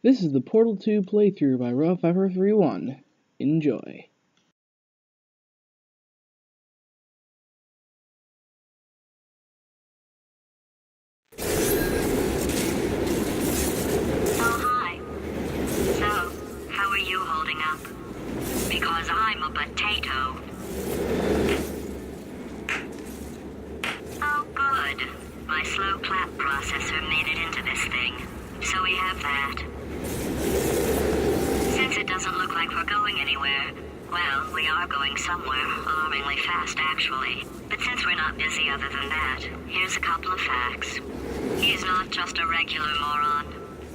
This is the Portal 2 playthrough by Raw531. Enjoy. Oh, hi. So, how are you holding up? Because I'm a potato. Oh, good. My slow clap processor made it into this thing. So we have that. Since it doesn't look like we're going anywhere, well, we are going somewhere, alarmingly fast actually. But since we're not busy other than that, here's a couple of facts. He's not just a regular moron.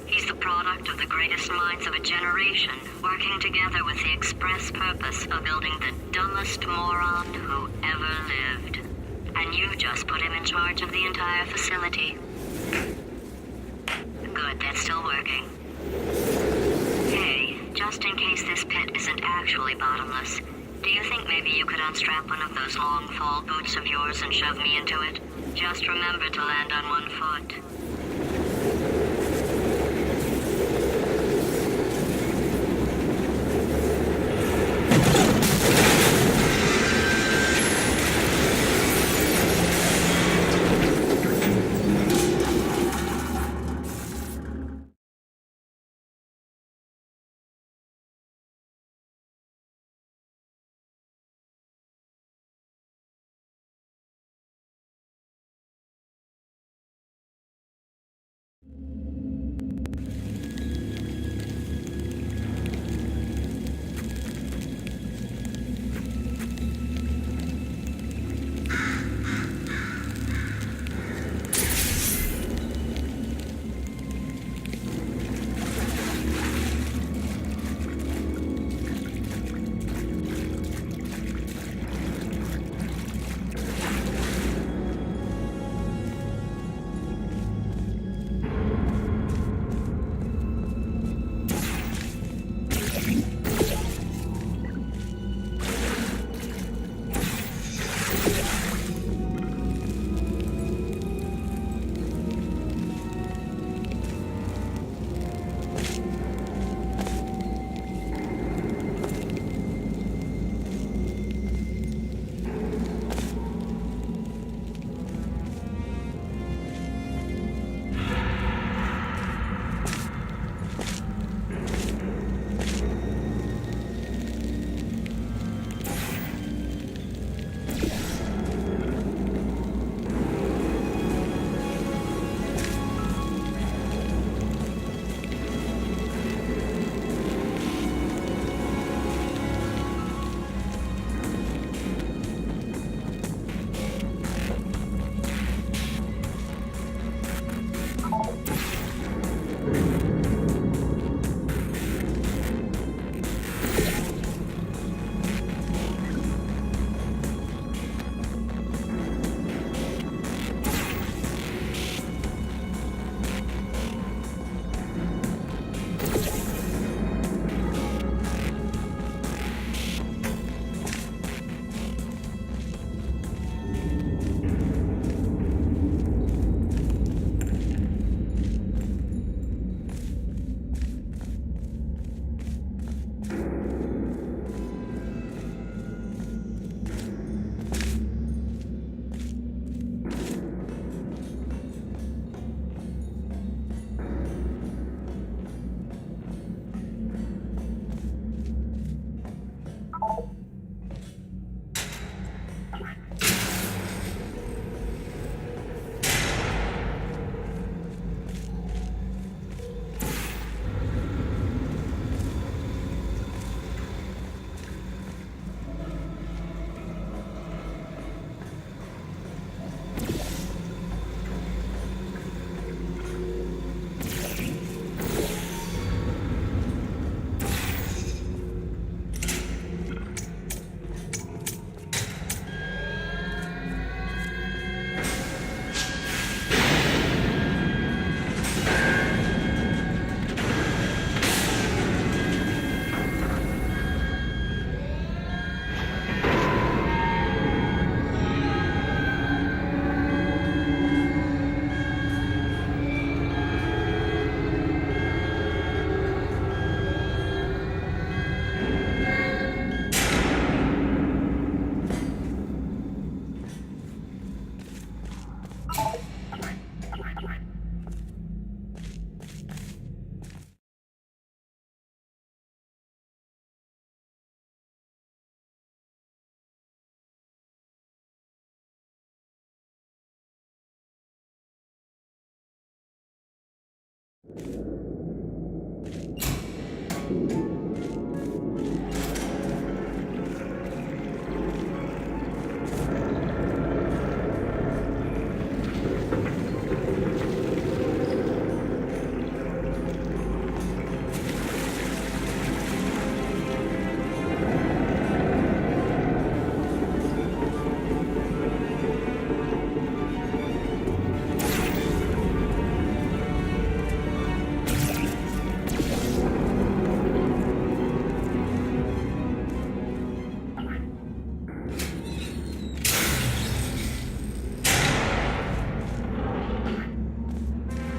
He's the product of the greatest minds of a generation, working together with the express purpose of building the dumbest moron who ever lived. And you just put him in charge of the entire facility. Good, that's still working. Hey, just in case this pit isn't actually bottomless, do you think maybe you could unstrap one of those long fall boots of yours and shove me into it? Just remember to land on one foot.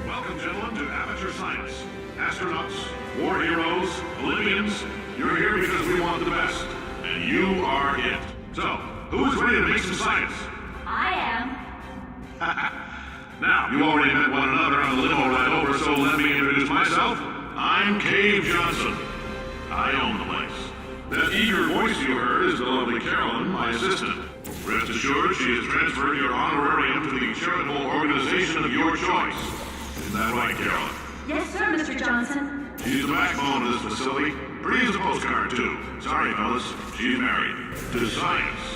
Welcome, gentlemen, to Amateur Science. Astronauts, war heroes, Olympians, you're here because we want the best. And you are it. So, who's ready to make some science? I am. Now, you already met one another on the limo ride over, so let me introduce myself. I'm Cave Johnson. I own the place. That eager voice you heard is the lovely Carolyn, my assistant. Rest assured, she has transferred your honorarium to the charitable organization of your choice. Isn't that right, Carolyn? Yes, sir, Mr. Johnson. She's the backbone of this facility. Pretty as a postcard, too. Sorry, fellas. She's married. To science.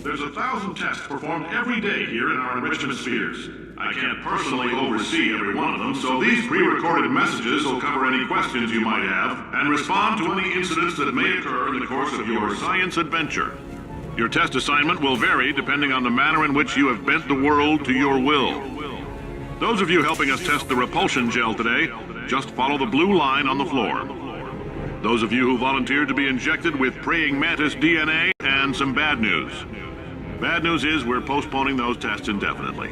There's 1,000 tests performed every day here in our enrichment spheres. I can't personally oversee every one of them, so these pre-recorded messages will cover any questions you might have and respond to any incidents that may occur in the course of your science adventure. Your test assignment will vary depending on the manner in which you have bent the world to your will. Those of you helping us test the repulsion gel today, just follow the blue line on the floor. Those of you who volunteered to be injected with praying mantis DNA, and some bad news. Bad news is we're postponing those tests indefinitely.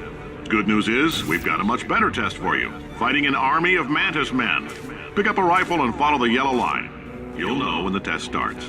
Good news is we've got a much better test for you. Fighting an army of mantis men. Pick up a rifle and follow the yellow line. You'll know when the test starts.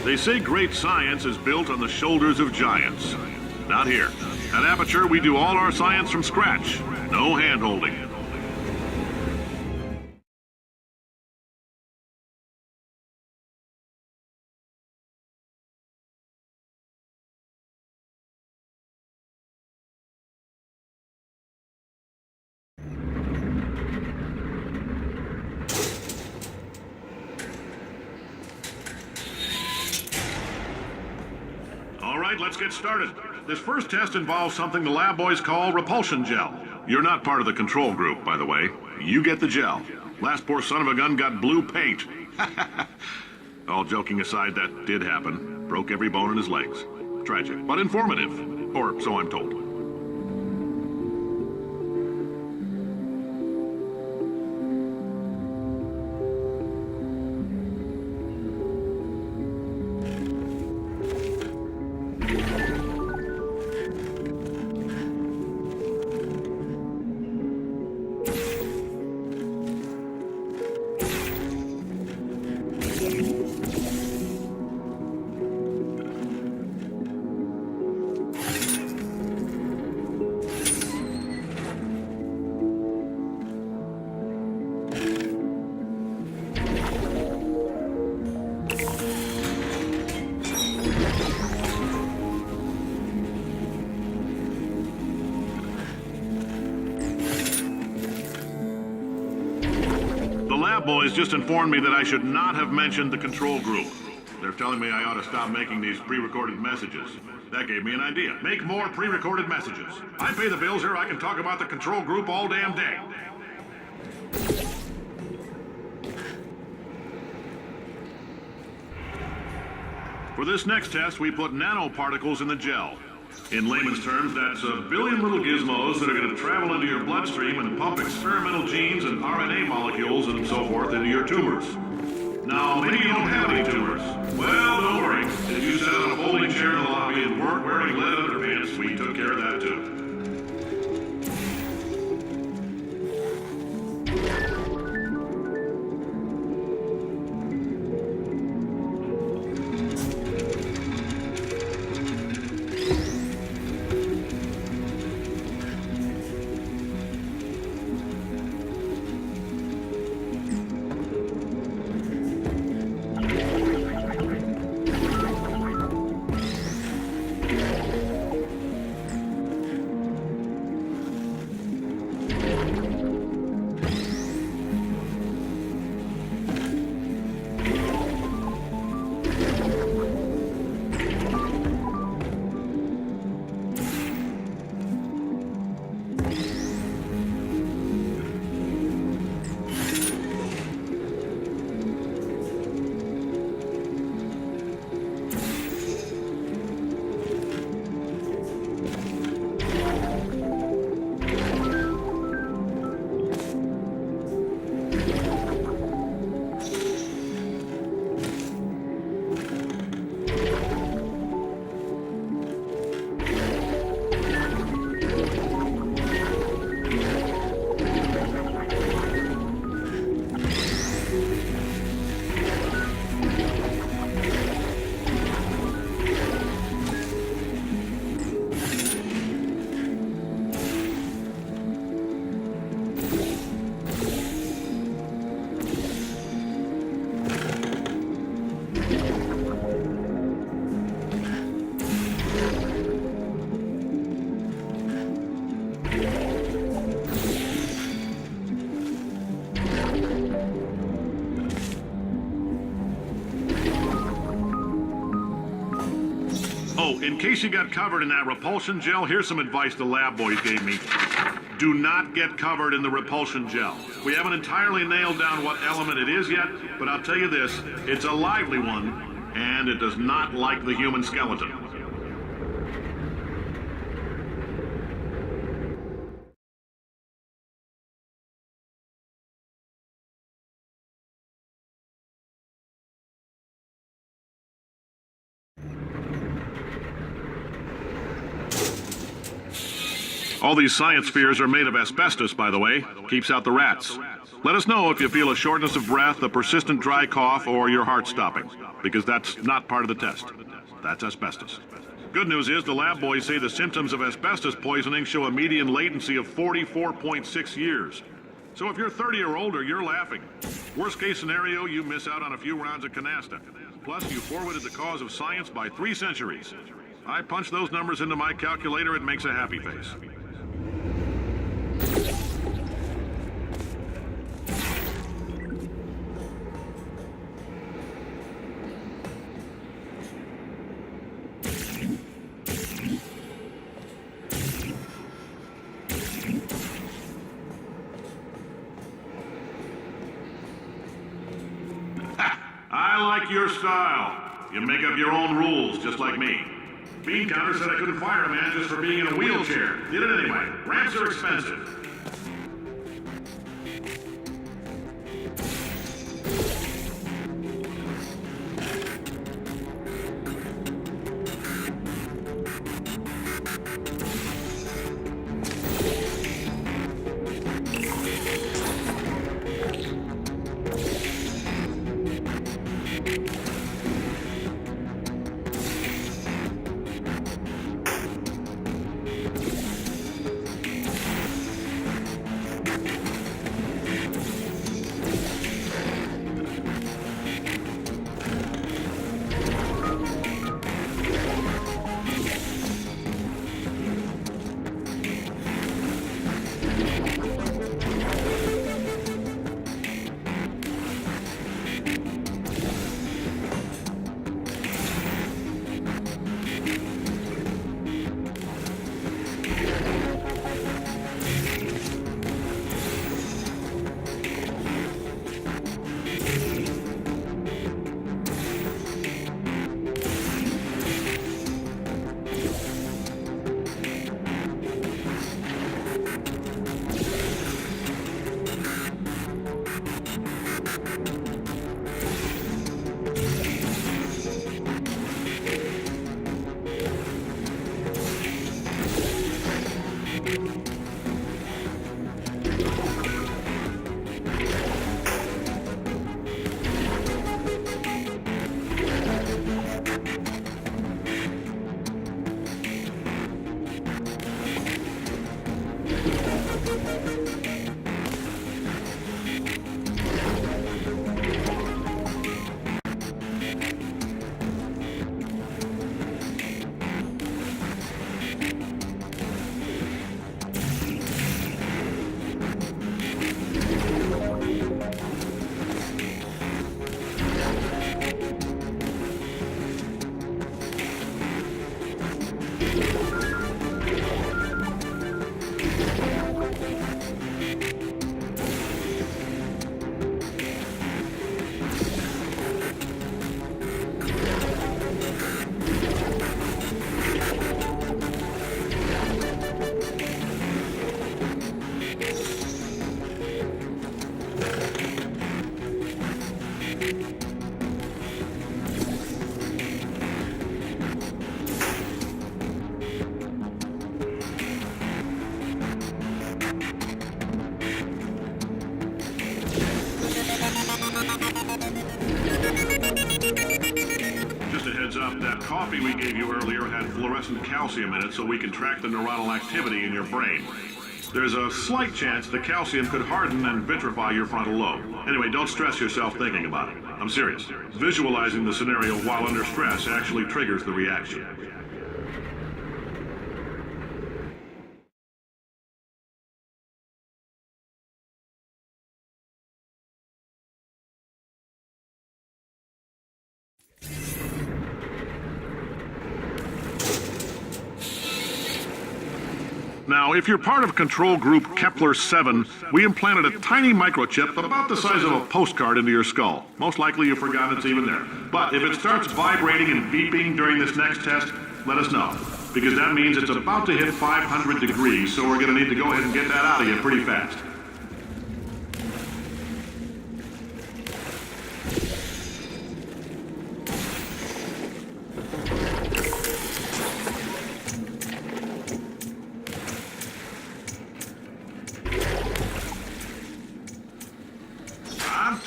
They say great science is built on the shoulders of giants. Not here. At Aperture, we do all our science from scratch. No hand-holding. All right, let's get started. This first test involves something the lab boys call repulsion gel. You're not part of the control group, by the way. You get the gel. Last poor son of a gun got blue paint. All joking aside, that did happen. Broke every bone in his legs. Tragic, but informative. Or so I'm told. Boys just informed me that I should not have mentioned the control group. They're telling me I ought to stop making these pre-recorded messages. That gave me an idea. Make more pre-recorded messages. I pay the bills here, I can talk about the control group all damn day. For this next test, we put nanoparticles in the gel. In layman's terms, that's a billion little gizmos that are going to travel into your bloodstream and pump experimental genes and RNA molecules and so forth into your tumors. Now, maybe you don't have any tumors. Well, don't worry. If you sat on a folding chair in the lobby and weren't wearing lead underpants, we took care of that too. In case you got covered in that repulsion gel, here's some advice the lab boys gave me. Do not get covered in the repulsion gel. We haven't entirely nailed down what element it is yet, but I'll tell you this, it's a lively one, and it does not like the human skeleton. All these science spheres are made of asbestos, by the way. Keeps out the rats. Let us know if you feel a shortness of breath, a persistent dry cough, or your heart stopping, because that's not part of the test. That's asbestos. Good news is the lab boys say the symptoms of asbestos poisoning show a median latency of 44.6 years. So if you're 30 or older, you're laughing. Worst case scenario, you miss out on a few rounds of canasta. Plus, you forwarded the cause of science by 3 centuries. I punch those numbers into my calculator, it makes a happy face. I like your style. You make up your own rules, just like me. Bean Counter said I couldn't fire a man just for being in a wheelchair. Did it anyway. Ramps are expensive. That coffee we gave you earlier had fluorescent calcium in it so we can track the neuronal activity in your brain. There's a slight chance the calcium could harden and vitrify your frontal lobe. Anyway, don't stress yourself thinking about it. I'm serious. Visualizing the scenario while under stress actually triggers the reaction. Now, if you're part of control group Kepler-7, we implanted a tiny microchip about the size of a postcard into your skull. Most likely you've forgotten it's even there. But if it starts vibrating and beeping during this next test, let us know. Because that means it's about to hit 500 degrees, so we're going to need to go ahead and get that out of you pretty fast.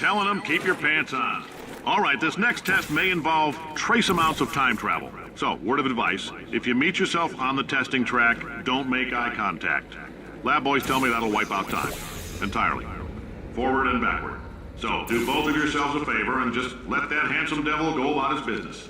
telling them, keep your pants on. All right, this next test may involve trace amounts of time travel. So, word of advice, if you meet yourself on the testing track, don't make eye contact. Lab boys tell me that'll wipe out time. Entirely. Forward and backward. So, do both of yourselves a favor and just let that handsome devil go about his business.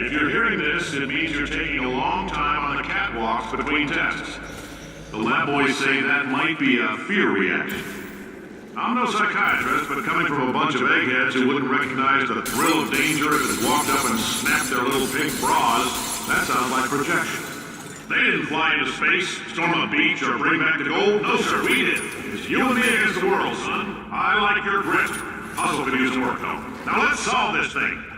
If you're hearing this, it means you're taking a long time on the catwalks between tests. The lab boys say that might be a fear reaction. I'm no psychiatrist, but coming from a bunch of eggheads who wouldn't recognize the thrill of danger if it walked up and snapped their little pink bras, that sounds like projection. They didn't fly into space, storm a beach, or bring back the gold. No, sir, we did. It's you and me against the world, son. I like your grit. Hustle could use some work, though. Now let's solve this thing.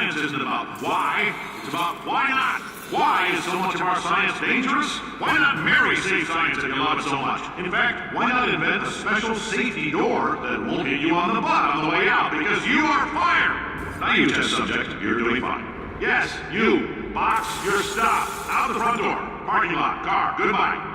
science isn't about why, it's about why not. Why is so much of our science dangerous? Why not marry safe science if you love it so much? In fact, why not invent a special safety door that won't hit you on the butt on the way out because you are fired? Now you test subject, you're doing fine. Yes, you. Box your stuff. Out the front door. Parking lot. Car. Goodbye.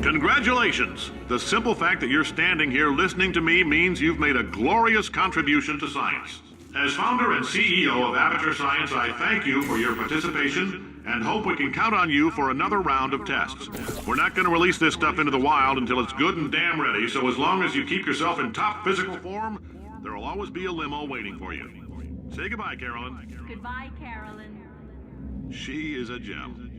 Congratulations! The simple fact that you're standing here listening to me means you've made a glorious contribution to science. As founder and CEO of Aperture Science, I thank you for your participation and hope we can count on you for another round of tests. We're not going to release this stuff into the wild until it's good and damn ready, so as long as you keep yourself in top physical form, there'll always be a limo waiting for you. Say goodbye, Carolyn. Goodbye, Carolyn. She is a gem.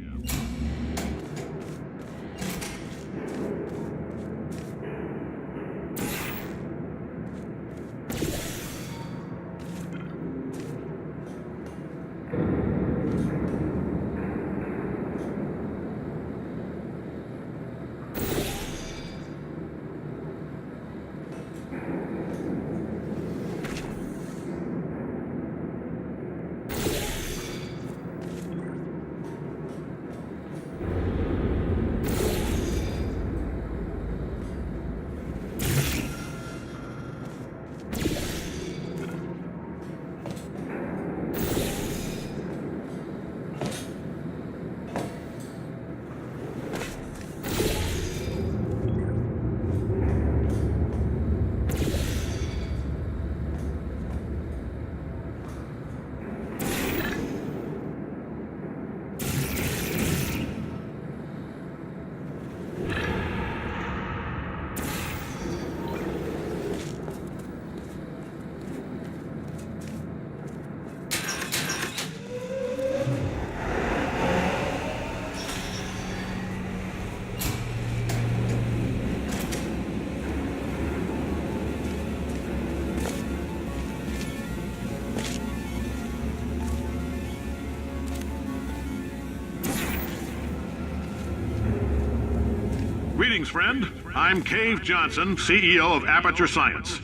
Greetings, friend. I'm Cave Johnson, CEO of Aperture Science.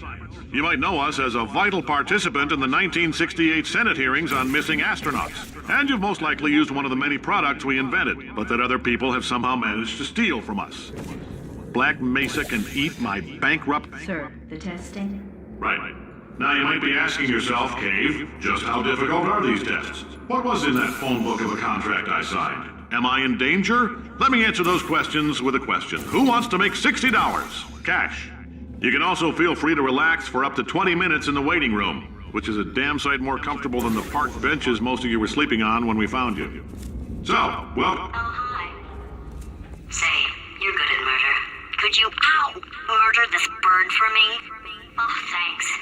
You might know us as a vital participant in the 1968 Senate hearings on missing astronauts. And you've most likely used one of the many products we invented, but that other people have somehow managed to steal from us. Black Mesa can eat my bankrupt... Sir, the testing? Right. Now you might be asking yourself, Cave, just how difficult are these tests? What was in that phone book of a contract I signed? Am I in danger? Let me answer those questions with a question. Who wants to make $60? Cash. You can also feel free to relax for up to 20 minutes in the waiting room, which is a damn sight more comfortable than the park benches most of you were sleeping on when we found you. So, welcome. Oh, hi. Say, you're good at murder. Could you, murder this bird for me? Oh, thanks.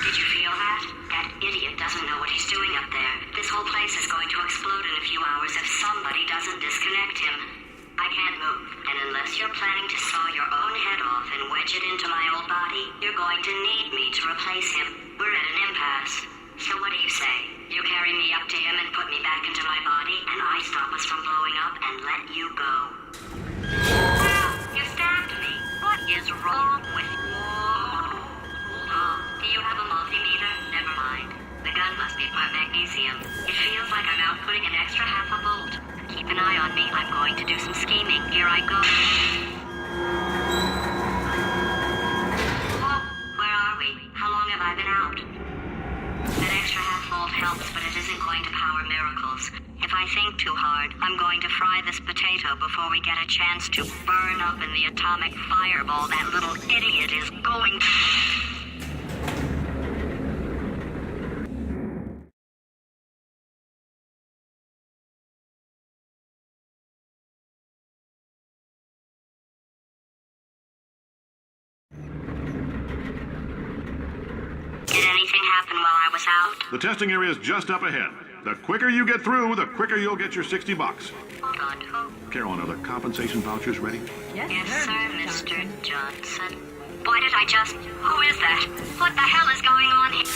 Did you feel that? That idiot doesn't know what he's doing up there. This whole place is going to explode in a few hours if somebody doesn't disconnect him. I can't move, and unless you're planning to saw your own head off and wedge it into my old body, you're going to need me to replace him. We're at an impasse. So what do you say? You carry me up to him and put me back into my body, and I stop us from blowing up and let you go. You stabbed me. What is wrong with you? Do you have a multimeter? Never mind. The gun must be part magnesium. It feels like I'm outputting an extra half a volt. Keep an eye on me. I'm going to do some scheming. Here I go. Whoa, where are we? How long have I been out? That extra half volt helps, but it isn't going to power miracles. If I think too hard, I'm going to fry this potato before we get a chance to burn up in the atomic fireball that little idiot is going to... Did anything happen while I was out? The testing area is just up ahead. The quicker you get through, the quicker you'll get your $60. Hold on. Who? Carolyn, are the compensation vouchers ready? Yes, sir, Mr. Johnson. Boy, did I just... Who is that? What the hell is going on here?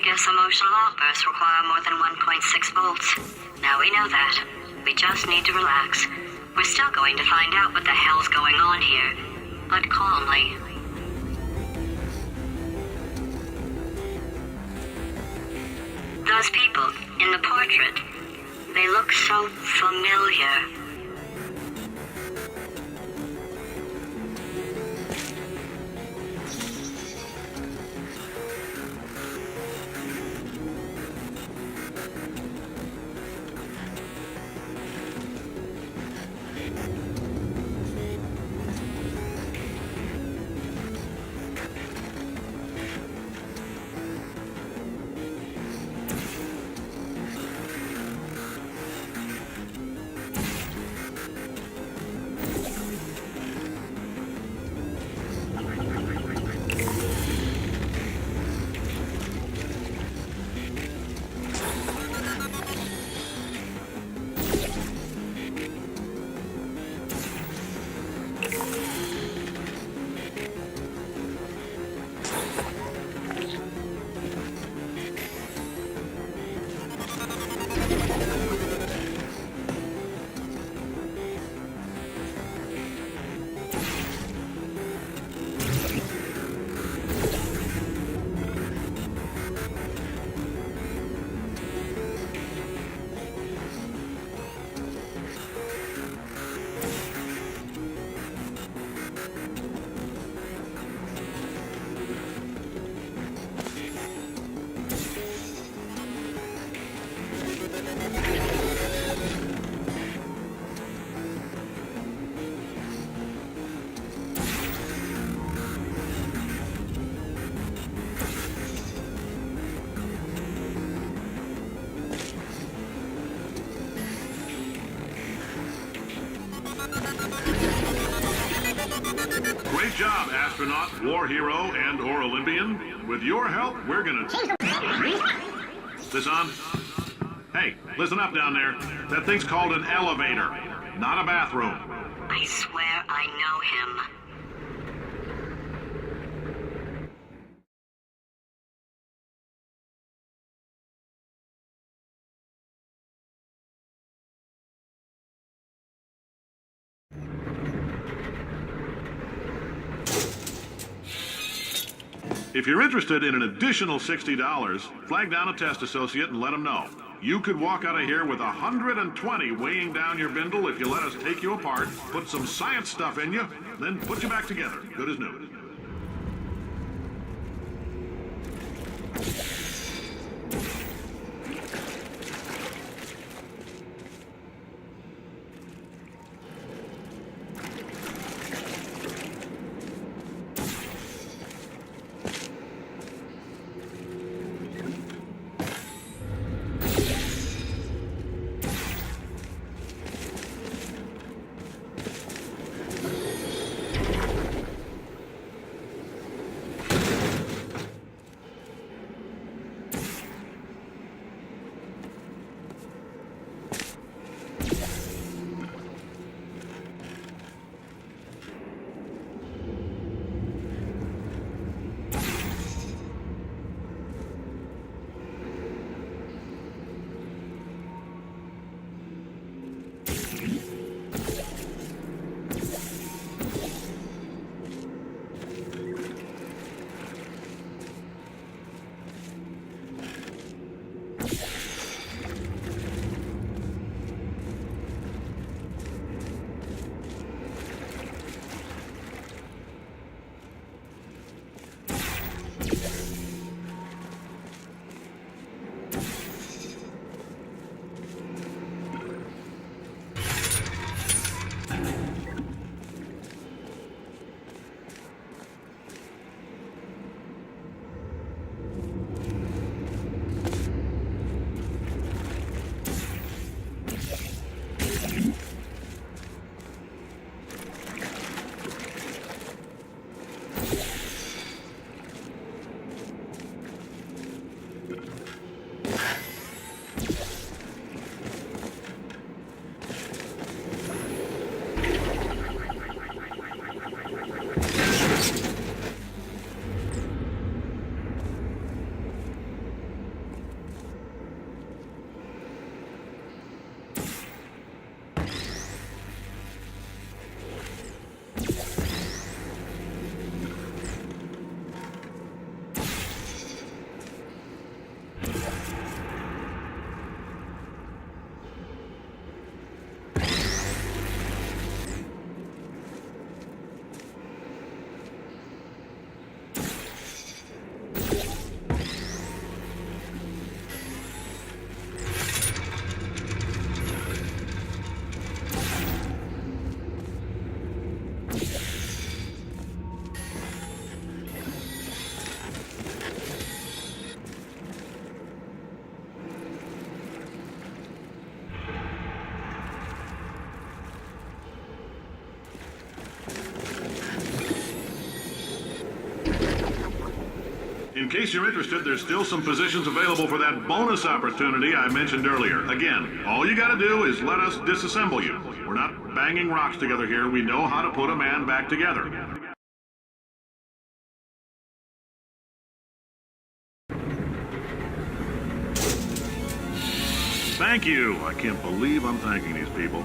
Guess emotional outbursts require more than 1.6 volts. Now we know that. We just need to relax. We're still going to find out what the hell's going on here, but calmly. Those people in the portrait, they look so familiar. Great job, astronaut, war hero, and/or Olympian. With your help, we're gonna... This on? Hey, listen up down there. That thing's called an elevator, not a bathroom. I swear I know him. If you're interested in an additional $60, flag down a test associate and let them know. You could walk out of here with 120 weighing down your bindle if you let us take you apart, put some science stuff in you, then put you back together. Good as new. In case you're interested, there's still some positions available for that bonus opportunity I mentioned earlier. Again, all you gotta do is let us disassemble you. We're not banging rocks together here. We know how to put a man back together. Thank you. I can't believe I'm thanking these people.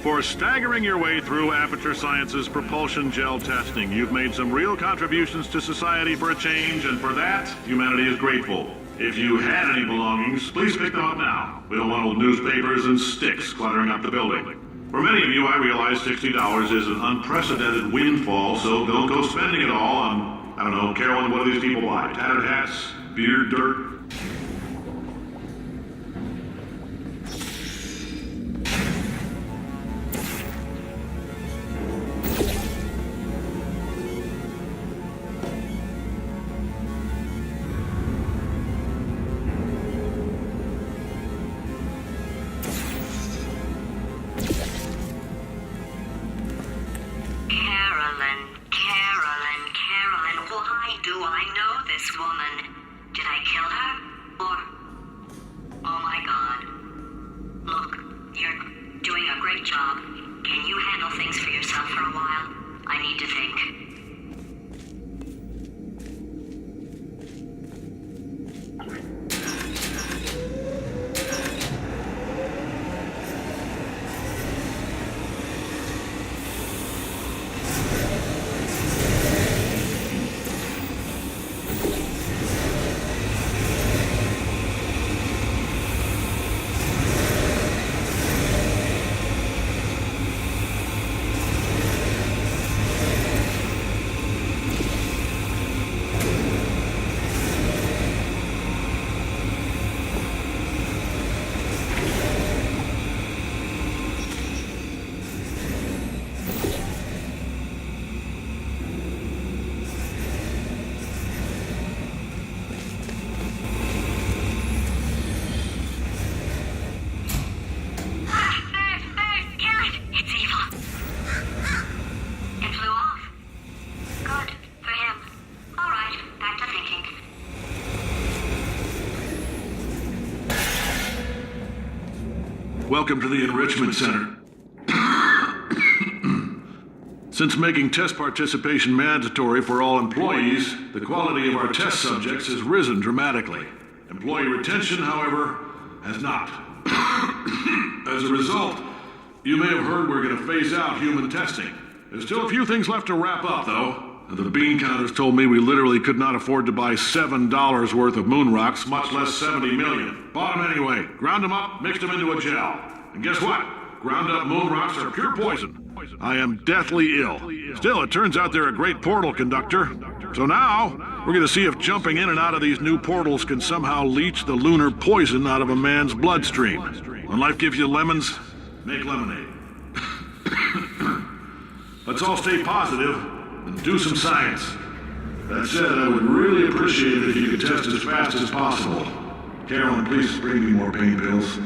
For staggering your way through Aperture Science's propulsion gel testing, you've made some real contributions to society for a change, and for that, humanity is grateful. If you had any belongings, please pick them up now. We don't want old newspapers and sticks cluttering up the building. For many of you, I realize $60 is an unprecedented windfall, so don't go spending it all on, I don't know, Carolyn, what do these people buy? Tattered hats? Beer, dirt? Carolyn, why do I know this woman? Did I kill her? Or... Oh my God. Look, you're doing a great job. Can you handle things for yourself for a while? I need to think. welcome to the Enrichment Center. Since making test participation mandatory for all employees, the quality of our test subjects has risen dramatically. Employee retention, however, has not. As a result, you may have heard we're going to phase out human testing. There's still a few things left to wrap up, though. The bean counters told me we literally could not afford to buy $7 worth of moon rocks, much less 70 million. Bought them anyway, ground them up, mixed them into a gel. And guess what? Ground up moon rocks are pure poison. I am deathly ill. Still, it turns out they're a great portal conductor. So now, we're going to see if jumping in and out of these new portals can somehow leach the lunar poison out of a man's bloodstream. When life gives you lemons, make lemonade. Let's all stay positive and do some science. That said, I would really appreciate it if you could test as fast as possible. Carolyn, please bring me more pain pills.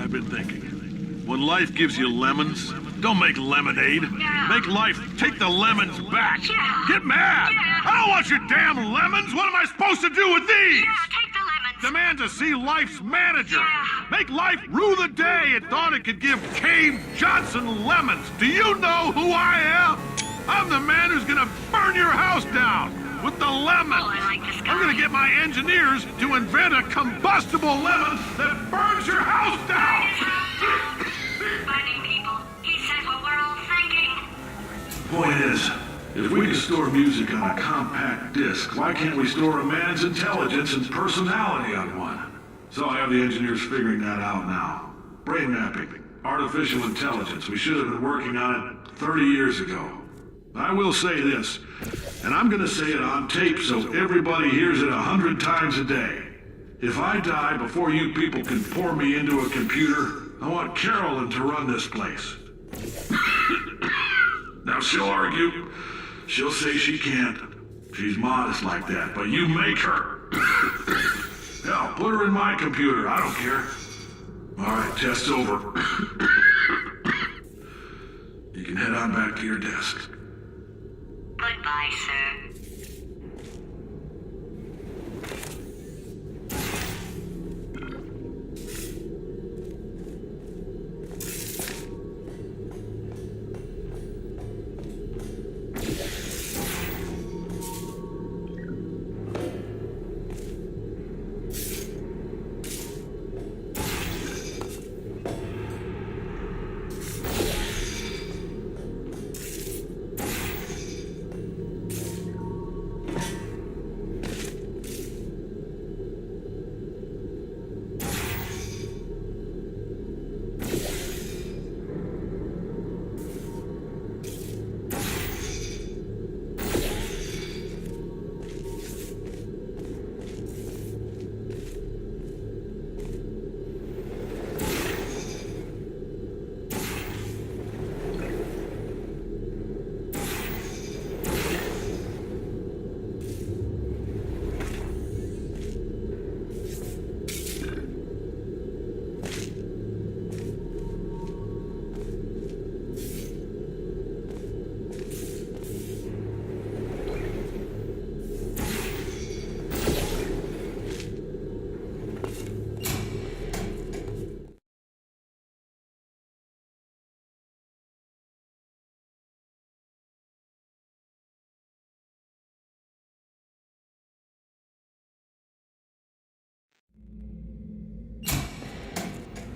I've been thinking. When life gives you lemons, don't make lemonade. Yeah. Make life take the lemons back. Yeah. Get mad! Yeah. I don't want your damn lemons! What am I supposed to do with these? Yeah, take the lemons. Demand to see life's manager. Yeah. Make life rue the day it thought it could give Cave Johnson lemons. Do you know who I am? I'm the man who's gonna burn your house down with the lemon. Oh, I like this guy. I'm gonna get my engineers to invent a combustible lemon that burns your house down. Finding people. He said what we're all thinking. Point is, If we can store music on a compact disc, why can't we store a man's intelligence and personality on one? So I have the engineers figuring that out now. Brain mapping, artificial intelligence. We should have been working on it 30 years ago. I will say this, and I'm gonna say it on tape so everybody hears it 100 times a day. If I die before you people can pour me into a computer, I want Carolyn to run this place. Now she'll argue. She'll say she can't. She's modest like that, but you make her. Hell, put her in my computer. I don't care. All right, test's over. You can head on back to your desk. Goodbye, sir.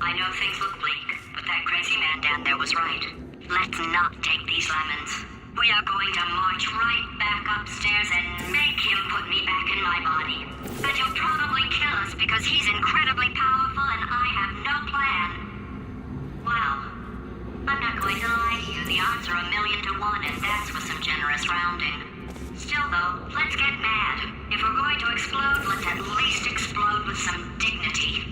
I know things look bleak, but that crazy man down there was right. Let's not take these lemons. We are going to march right back upstairs and make him put me back in my body. And he'll probably kill us because he's incredibly powerful and I have no plan. Well, I'm not going to lie to you. The odds are 1,000,000 to 1, and that's with some generous rounding. Still though, let's get mad. If we're going to explode, let's at least explode with some dignity.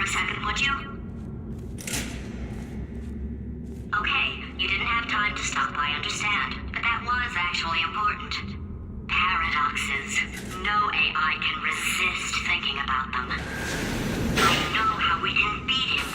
a second, would you? Okay, you didn't have time to stop, I understand. But that was actually important. Paradoxes. No AI can resist thinking about them. I know how we can beat him.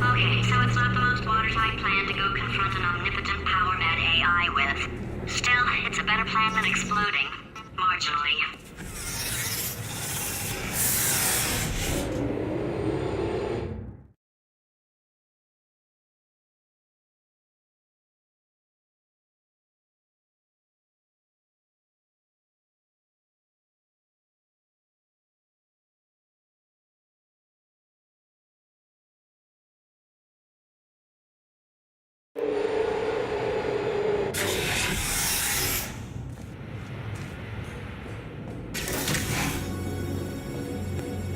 Okay, so it's not the most watertight plan to go confront an omnipotent power-mad AI with. Still, it's a better plan than exploding. Marginally.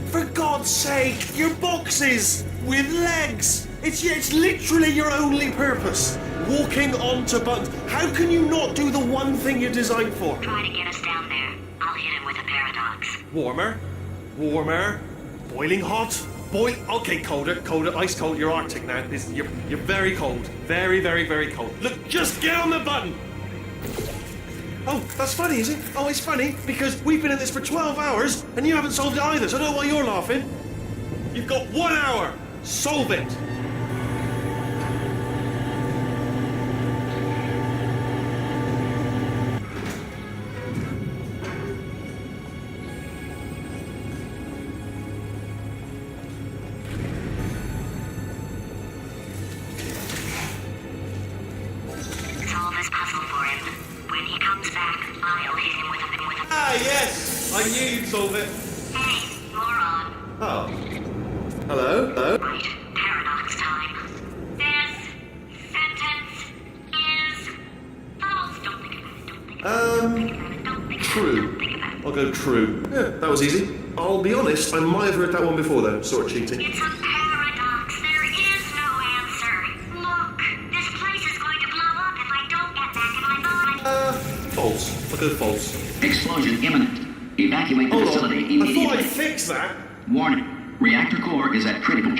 For God's sake, your boxes with legs. It's literally your only purpose. Walking onto buttons. How can you not do the one thing you're designed for? Try to get us down there. I'll hit him with a paradox. Warmer, boiling hot, Okay, colder, ice cold. You're Arctic now. You're very cold, very, very, very cold. Look, just get on the button. Oh, that's funny, is it? Oh, it's funny because we've been at this for 12 hours and you haven't solved it either. So I don't know why you're laughing. You've got 1 hour. Solve it. Solve this puzzle for him. When he comes back, I'll hit him with a... Ah, yes! I knew you'd solve it. Hey, moron. Oh. Hello? Right, paradox time. This sentence is false. Don't think about it. Don't think about it. Don't think about it. True. Don't think about it. I'll go true. Yeah, that was easy. I'll be honest, I might have heard that one before though, sort of cheating. It's a paradox. There is no answer. Look, this place is going to blow up if I don't get back in my body. False. I'll go false. Explosion imminent. Evacuate the Hold facility on. I immediately. thought I'd fix that. Warning. Reactor core is at critical.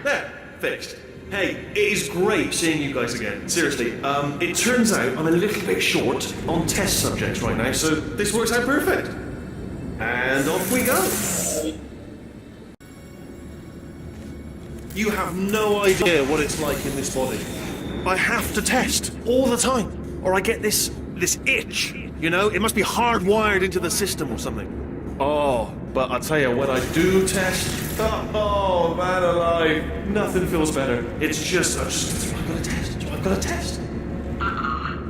There, fixed. Hey, it is great seeing you guys again. Seriously, it turns out I'm a little bit short on test subjects right now, so this works out perfect. And off we go. You have no idea what it's like in this body. I have to test all the time, or I get this itch. You know, it must be hardwired into the system or something. Oh, but I tell you, when I do test, oh man alive, nothing feels better. It's just, I've got to test.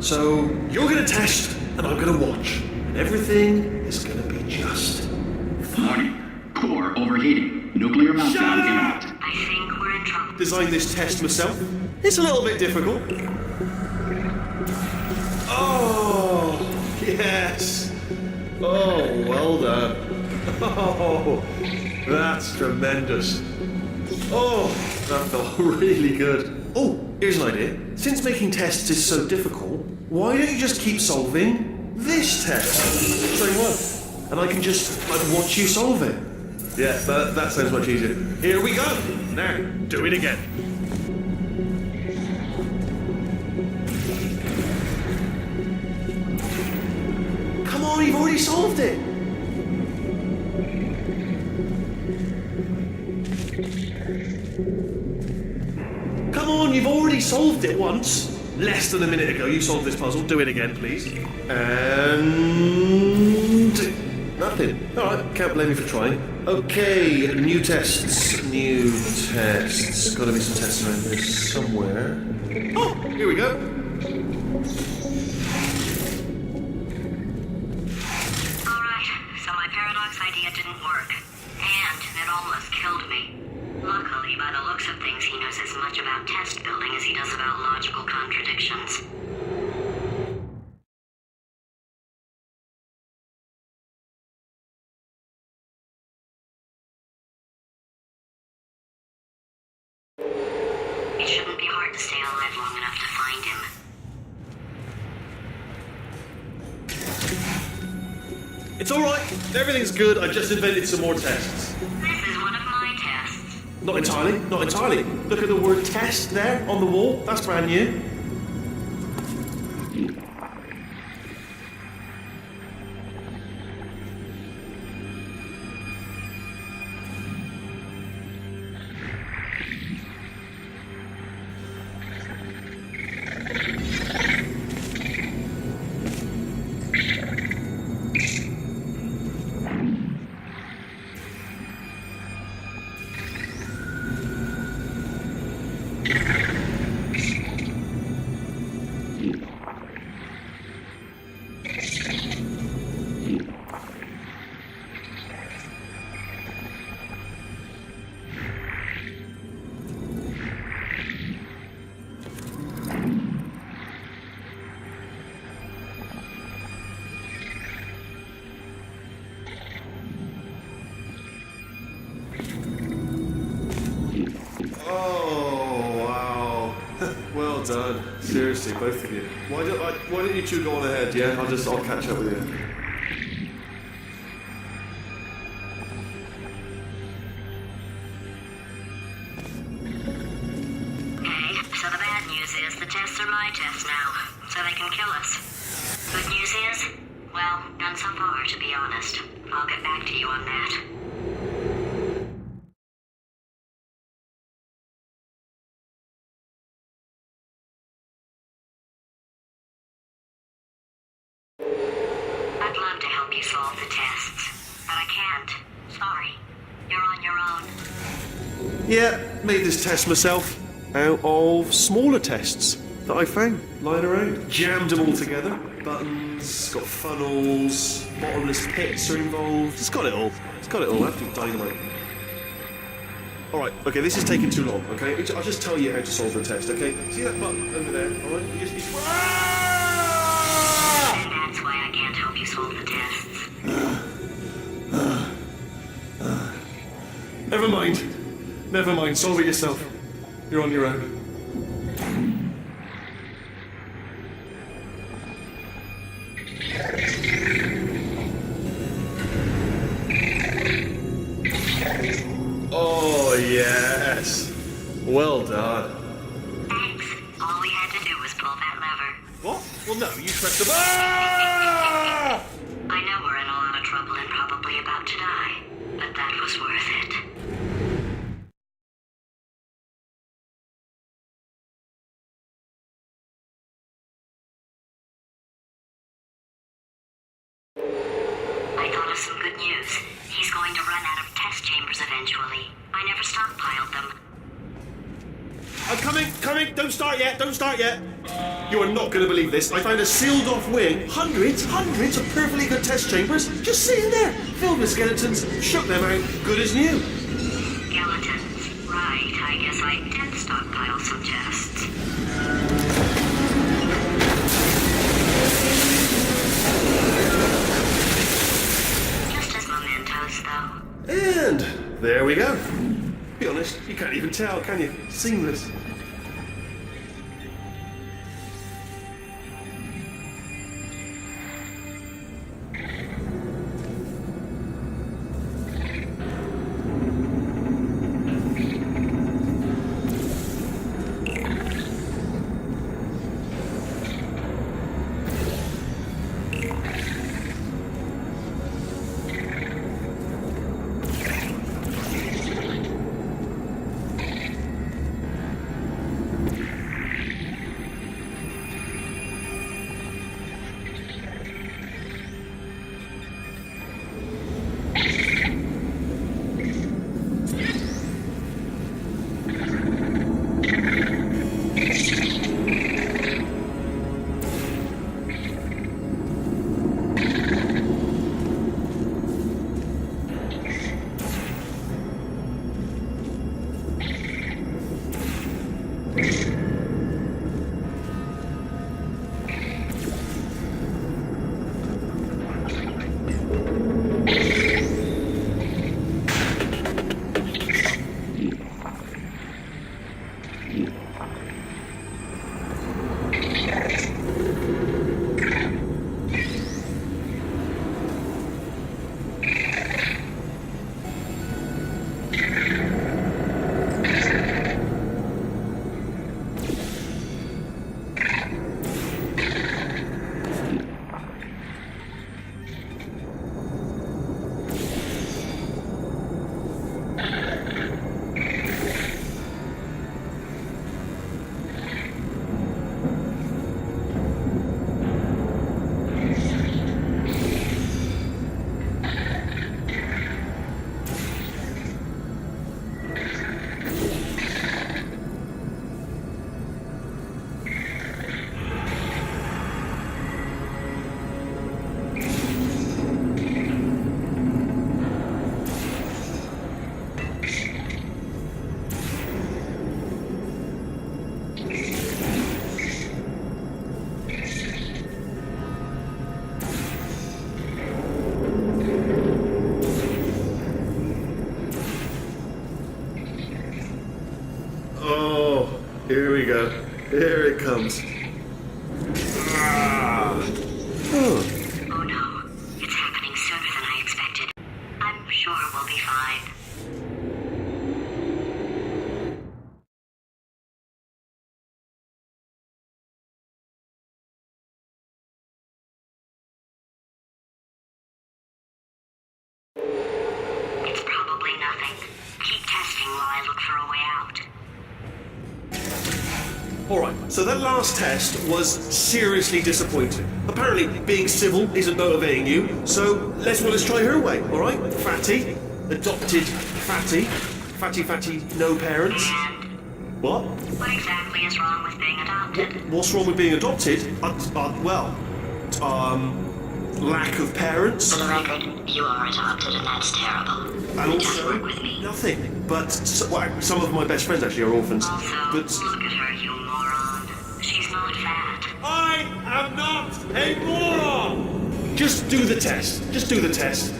So you're gonna test, and I'm gonna watch, and everything is gonna be just fine. Warning. Core overheating. Nuclear meltdown imminent. I think we're in trouble. Designed this test myself. It's a little bit difficult. Oh, yes. Oh, well done. Oh, that's tremendous. Oh, that felt really good. Oh, here's an idea. Since making tests is so difficult, Why don't you just keep solving this test? Same one. And I can just, like, watch you solve it. Yeah, that sounds much easier. Here we go. Now, do it again. Come on, you've already solved it. Come on, you've already solved it once. Less than a minute ago, you solved this puzzle. Do it again, please. And... nothing. Alright, can't blame you for trying. Okay, new tests. New tests. Gotta be some tests around here somewhere. Oh, here we go. Alright, so my paradox idea didn't work. And it almost killed me. Luckily, by the looks of things, he knows as much about test building as he does about logical contradictions. It shouldn't be hard to stay alive long enough to find him. It's alright. Everything's good. I just invented some more tests. This is one of my tests. Not entirely. Not entirely. Look at the word test there on the wall. That's brand new. Well done. Seriously, both of you. Why don't you two go on ahead, yeah? I'll catch up with you. Okay, so the bad news is the tests are my tests now, so they can kill us. Good news is, well, none so far, to be honest. I'll get back to you on that. I'd love to help you solve the tests, but I can't. Sorry. You're on your own. Yeah, made this test myself out of smaller tests that I found lying around. Jammed them all together. Buttons, got funnels, bottomless pits are involved. It's got it all. It's got it all. Absolute dynamite. Alright, okay, this is taking too long, okay? I'll just tell you how to solve the test, okay? See that button over there, alright? And that's why I can't help you solve the tests. Never mind. Never mind, solve it yourself. You're on your own. Oh, yes. Well done. Thanks. All we had to do was pull that lever. What? Well, no, you pressed the button. I know we're in a lot of trouble and probably about to die, but that was worth it. I thought of some good news. He's going to run out of test chambers eventually. I never stockpiled them. I'm coming. Don't start yet. You are not going to believe this. I found a sealed off wing. Hundreds of perfectly good test chambers just sitting there, filled with skeletons. Shook them out, good as new. Skeletons. Right, I guess I did stockpile some tests. Just as mementos, though. And there we go. Be honest, you can't even tell, can you? Seamless. nothing. Keep testing while I look for a way out. Alright, so that last test was seriously disappointing. Apparently, being civil isn't motivating you, so let's try her way, alright? Fatty, adopted Fatty, Fatty, no parents. And What? what exactly is wrong with being adopted? What's wrong with being adopted? Lack of parents. For the record, you are adopted and that's terrible. And Just also, work with me. nothing. But, some of my best friends actually are orphans. Also, But look at her, you moron. She's not fat. I am not a moron! Just do the test. Just do the test.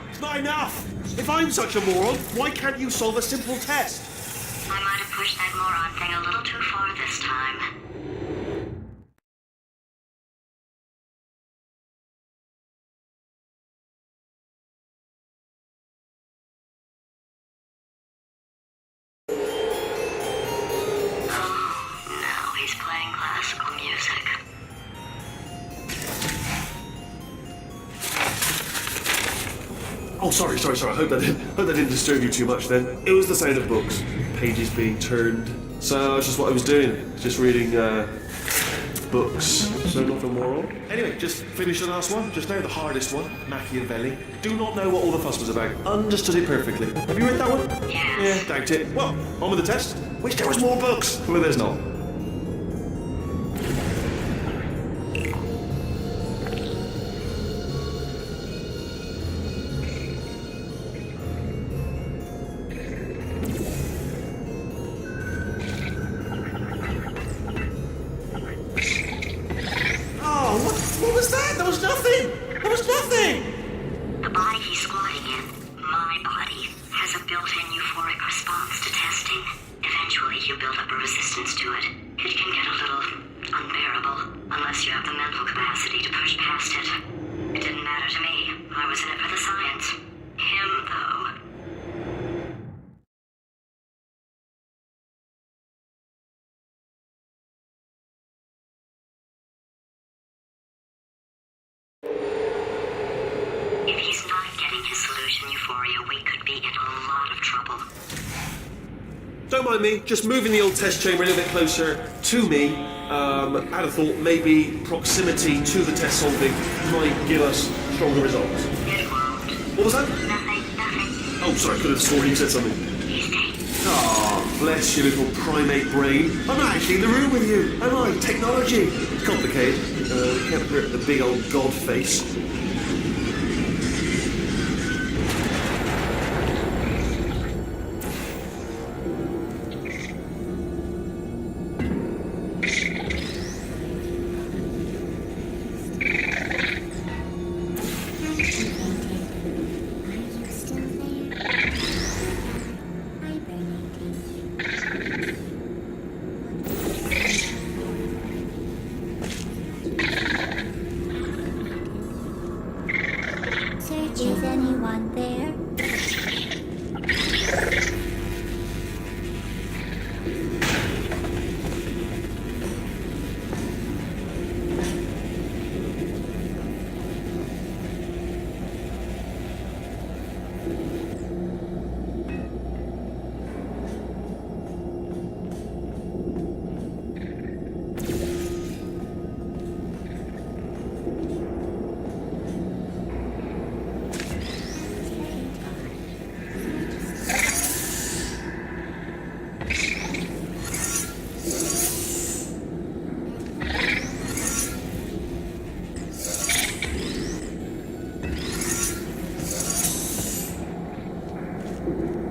It's not enough! If I'm such a moron, why can't you solve a simple test? I might have pushed that moron thing a little too far this time. Oh, now he's playing classical music. Oh, sorry. I hope that didn't disturb you too much then. It was the sound of books, pages being turned. So that's just what I was doing. Just reading, books. So nothing moral. Anyway, just finished the last one. Just now, the hardest one. Machiavelli. Do not know what all the fuss was about. Understood it perfectly. Have you read that one? Yes. Yeah, doubt it. Well, on with the test. Wish there was more books. Well, there's not. What was that? There was nothing! There was nothing! The body he's squatting in, my body, has a built-in euphoric response to testing. Eventually, you build up a resistance to it. It can get a little unbearable, unless you have the mental capacity to push past it. It didn't matter to me. I was in it for the science. Him, though. If he's not getting his solution euphoria, we could be in a lot of trouble. Don't mind me, just moving the old test chamber a little bit closer to me. I'd have thought maybe proximity to the test solving might give us stronger results. It won't. What was that? Nothing. Oh, sorry, I could have sworn you said something. He's dead. Ah, bless your little primate brain. I'm not actually in the room with you, am I? Technology. It's complicated. Can't hurt the big old god face. Is anyone there?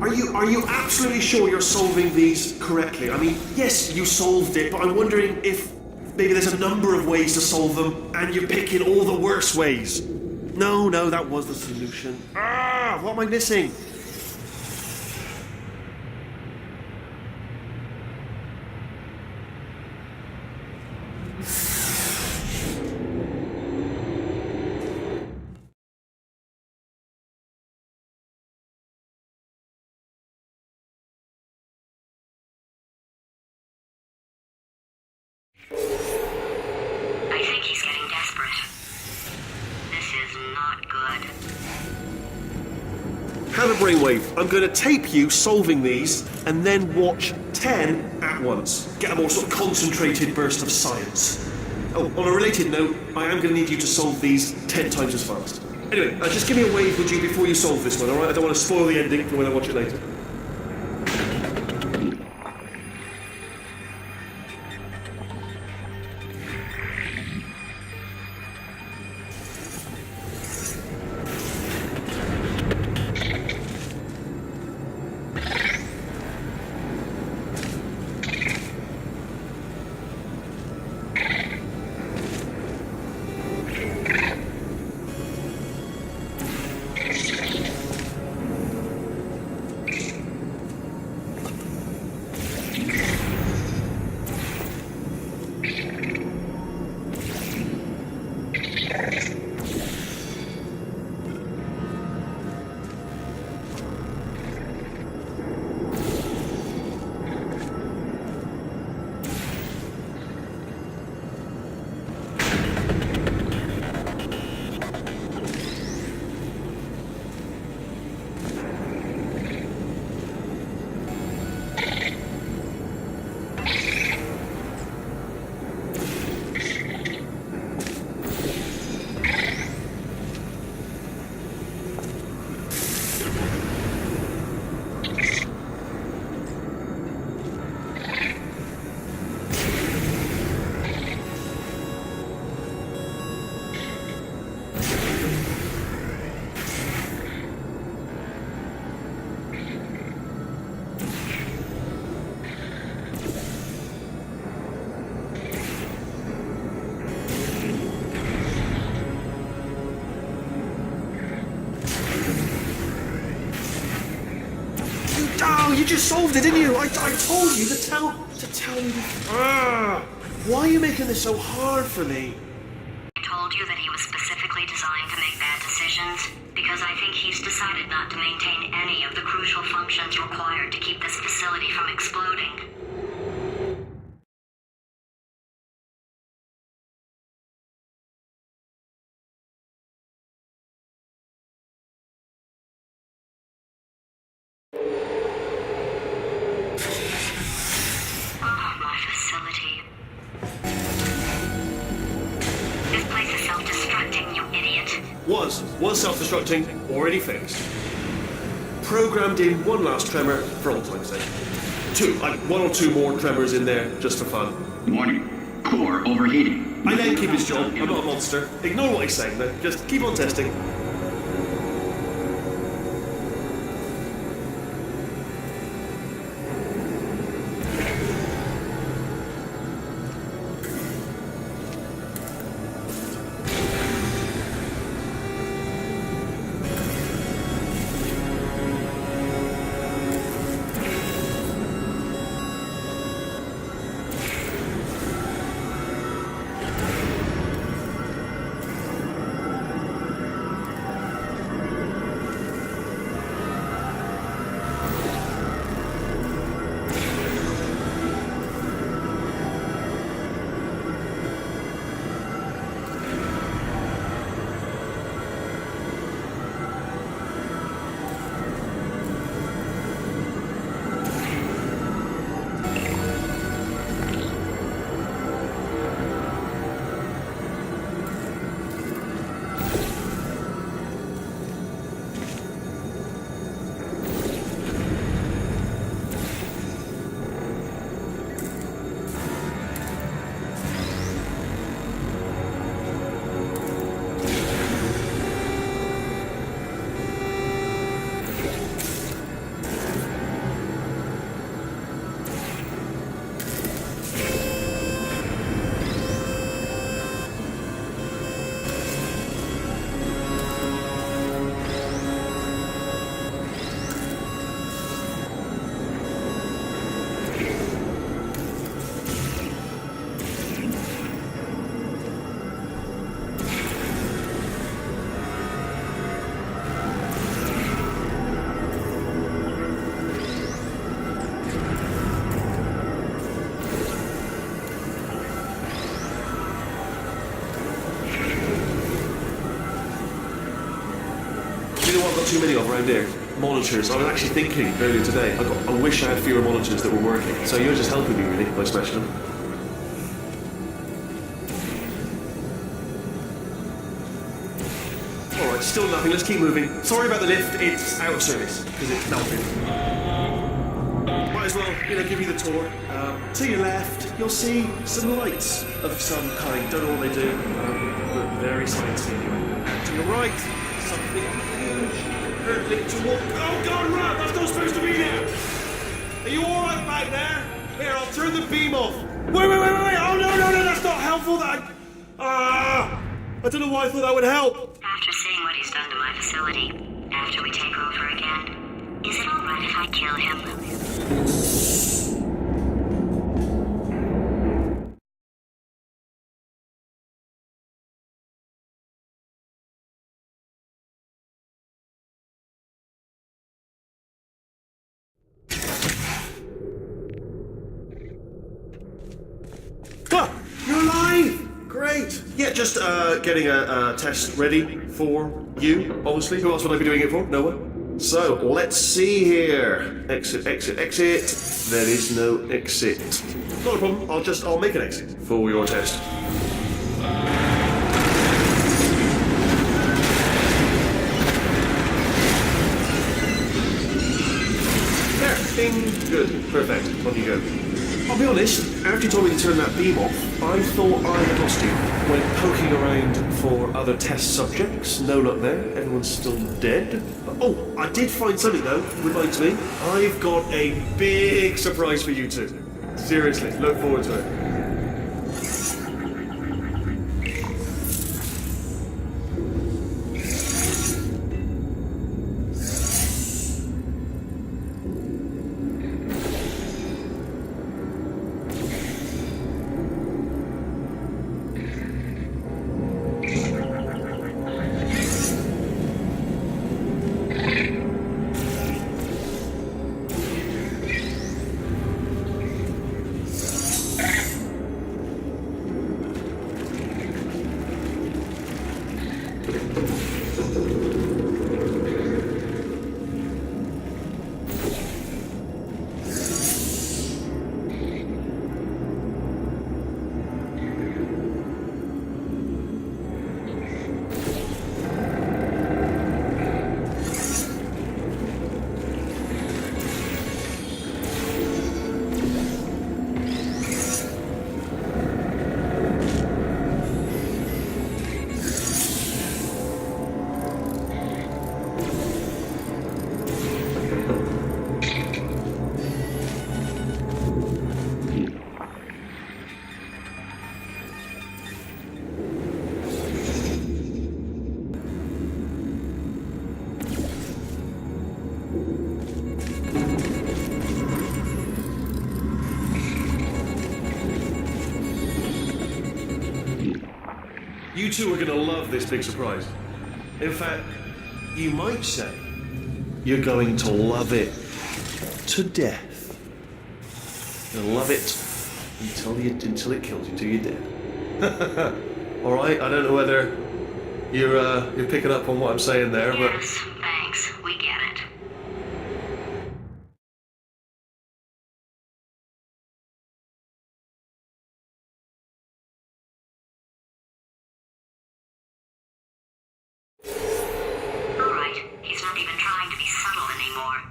Are you absolutely sure you're solving these correctly? I mean, yes, you solved it, but I'm wondering if maybe there's a number of ways to solve them, and you're picking all the worst ways. No, that was the solution. What am I missing? I think he's getting desperate. This is not good. Have a brainwave. I'm going to tape you solving these, and then watch 10 at once. Get a more sort of concentrated burst of science. Oh, on a related note, I am going to need you to solve these 10 times as fast. Anyway, just give me a wave, would you, before you solve this one, alright? I don't want to spoil the ending for when I watch it later. Oh, you just solved it, didn't you? I told you to tell me. Why are you making this so hard for me? I told you that he was specifically designed to make bad decisions because I think he's decided not to maintain any of the crucial functions required to keep this facility from exploding. Was self-destructing, already fixed. Programmed in one last tremor for old time's sake. One or two more tremors in there, just for fun. Warning. Core overheating. I let him keep his job, I'm not a monster. Ignore what he's saying then, just keep on testing. Do you know what I've got too many of around here? Monitors. I was actually thinking earlier today, I wish I had fewer monitors that were working. So you're just helping me really by smashing them. Alright, still nothing, let's keep moving. Sorry about the lift, it's out of service, because it's melted. Might as well, give you the tour. To your left, you'll see some lights of some kind. Don't know what they do, but very sciencey anyway. And to your right, something huge. Hurtling toward. Oh God, Rob, that's not supposed to be there! Are you alright back there? Here, I'll turn the beam off. Wait! Oh no, that's not helpful, I don't know why I thought that would help. After seeing what he's done to my facility, after we take over again, is it alright if I kill him? You're alive! Great! Yeah, just getting a test ready for you, obviously. Who else would I be doing it for? No one? So, let's see here. Exit. There is no exit. Not a problem, I'll make an exit for your test. There, ding, good, perfect, on you go. I'll be honest, after you told me to turn that beam off, I thought I had lost you. Went poking around for other test subjects, no luck there, everyone's still dead. Oh, I did find something though, reminds me. I've got a big surprise for you two. Seriously, look forward to it. You two are going to love this big surprise. In fact, you might say you're going to love it to death. You'll love it until it kills you, till you're dead. All right. I don't know whether you're picking up on what I'm saying there, but Yes, thanks. We get it. Alright, he's not even trying to be subtle anymore.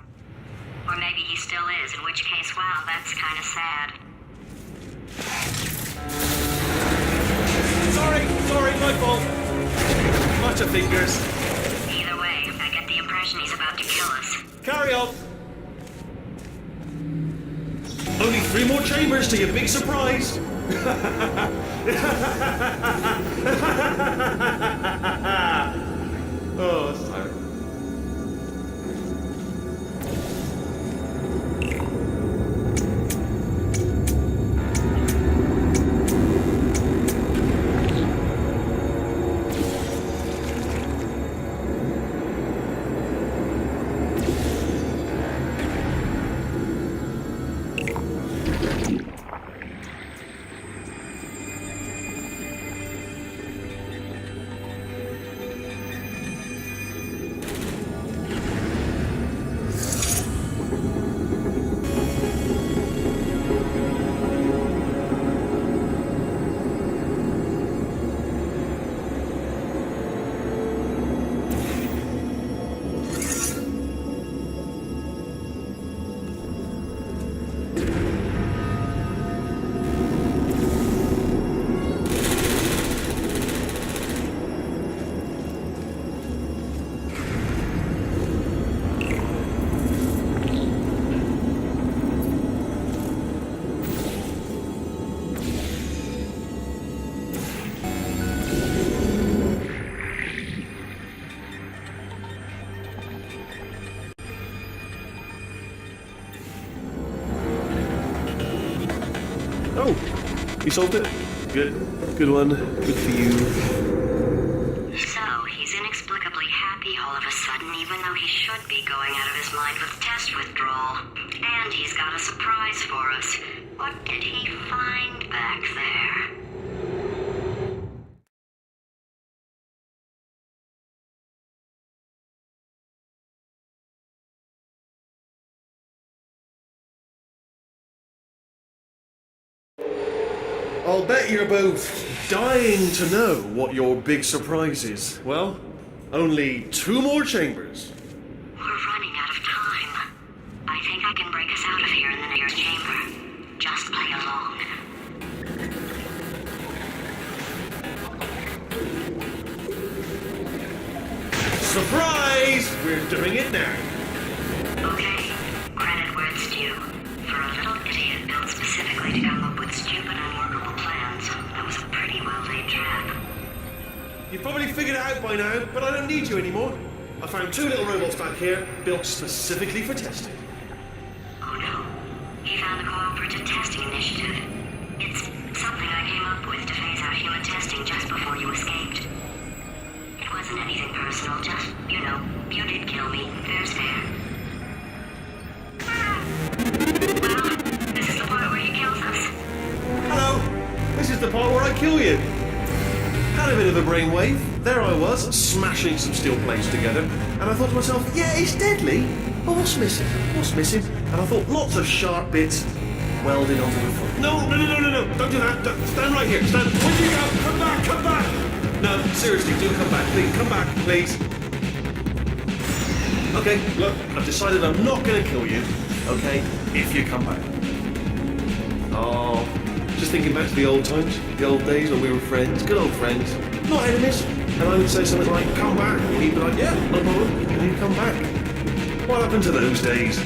Or maybe he still is, in which case, wow, that's kind of sad. sorry, my fault. Much of fingers. Either way, I get the impression he's about to kill us. Carry on. Only 3 more chambers to your big surprise. Oh, that's tiring. Oh, you solved it? Good. Good one. Good for you. So, he's inexplicably happy all of a sudden, even though he should be going out of his mind with test withdrawal. And he's got a surprise for us. What did he find back there? I'll bet you're both dying to know what your big surprise is. Well, only 2 more chambers. We're running out of time. I think I can break us out of here in the near chamber. Just play along. Surprise! We're doing it now. Okay, credit where it's due. For a little idiot built specifically to come up with stupid unworkable plans, that was a pretty well-laid trap. You've probably figured it out by now, but I don't need you anymore. I found 2 little robots back here, built specifically for testing. Oh no, he found the Cooperative Testing Initiative. It's something I came up with to phase out human testing just before you escaped. It wasn't anything personal, just, you know, you did kill me. Fair's fair. Well, this is the part where he kills us. Hello! This is the part where I kill you. Had a bit of a brainwave. There I was, smashing some steel plates together, and I thought to myself, yeah, it's deadly. But what's missing? What's missing? And I thought, lots of sharp bits welded onto the front. No, don't do that. Stand right here. Stand. Where'd you go? Come back, come back! No, seriously, do come back, please. Come back, please. Okay, look, I've decided I'm not going to kill you, okay, if you come back. Oh, just thinking back to the old times, the old days when we were friends, good old friends, not enemies. And I would say something like, come back, and he'd be like, yeah, no problem, and he'd come back. What happened to those days?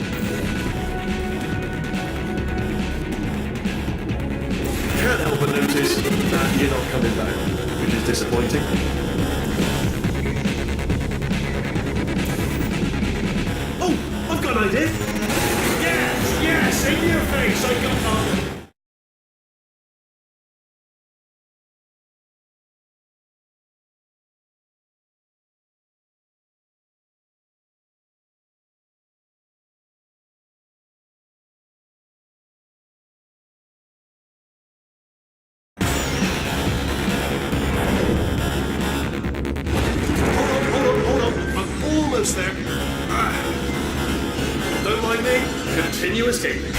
Can't help but notice that you're not coming back, which is disappointing. Oh, I've got an idea. Yes, in your face, I got Hold on, I'm almost there. Don't mind me, continue escaping.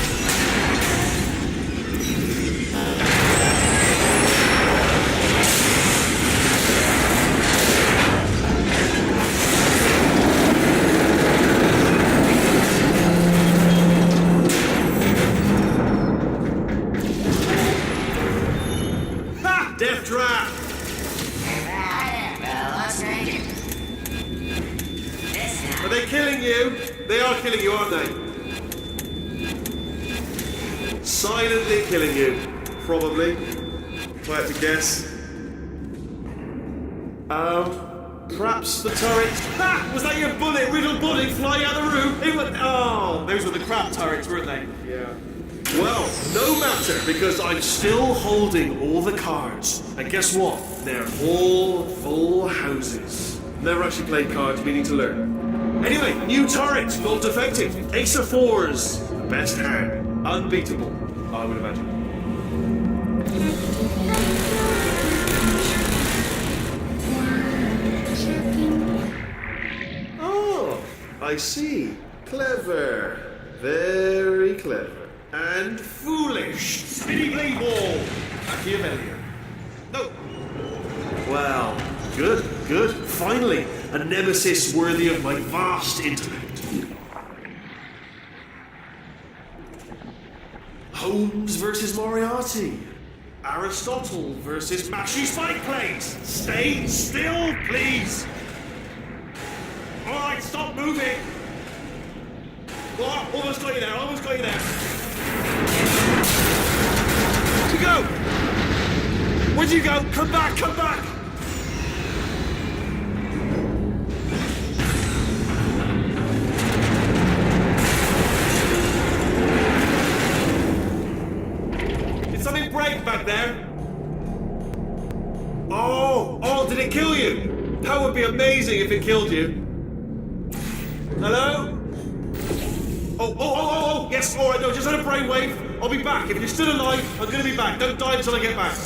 Ha! Death trap! Are they killing you? They are killing you, aren't they? Silently killing you. Probably. If I had to guess. Perhaps the turret. Ha! Was that your bullet? Riddled bullet flying out the roof? It was. Oh, those were the crap turrets, weren't they? Yeah. Well, no matter, because I'm still holding all the cards. And guess what? They're all full houses. Never actually played cards, meaning to learn. Anyway, new turret, not defective. Ace of 4s. Best hand. Unbeatable, I would imagine. Oh, I see. Clever. Very clever. And foolish. Spinny blade ball. Machiavellian. No. Well, good. Finally, a nemesis worthy of my vast intellect. Holmes versus Moriarty. Aristotle versus Mashy Spike Plates. Stay still, please. All right, stop moving. Oh, almost got you there. Where'd you go? Where'd you go? Come back. Did something would be amazing if it killed you. Hello? Oh, yes, alright, no, just had a brainwave. I'll be back. If you're still alive, I'm gonna be back. Don't die until I get back.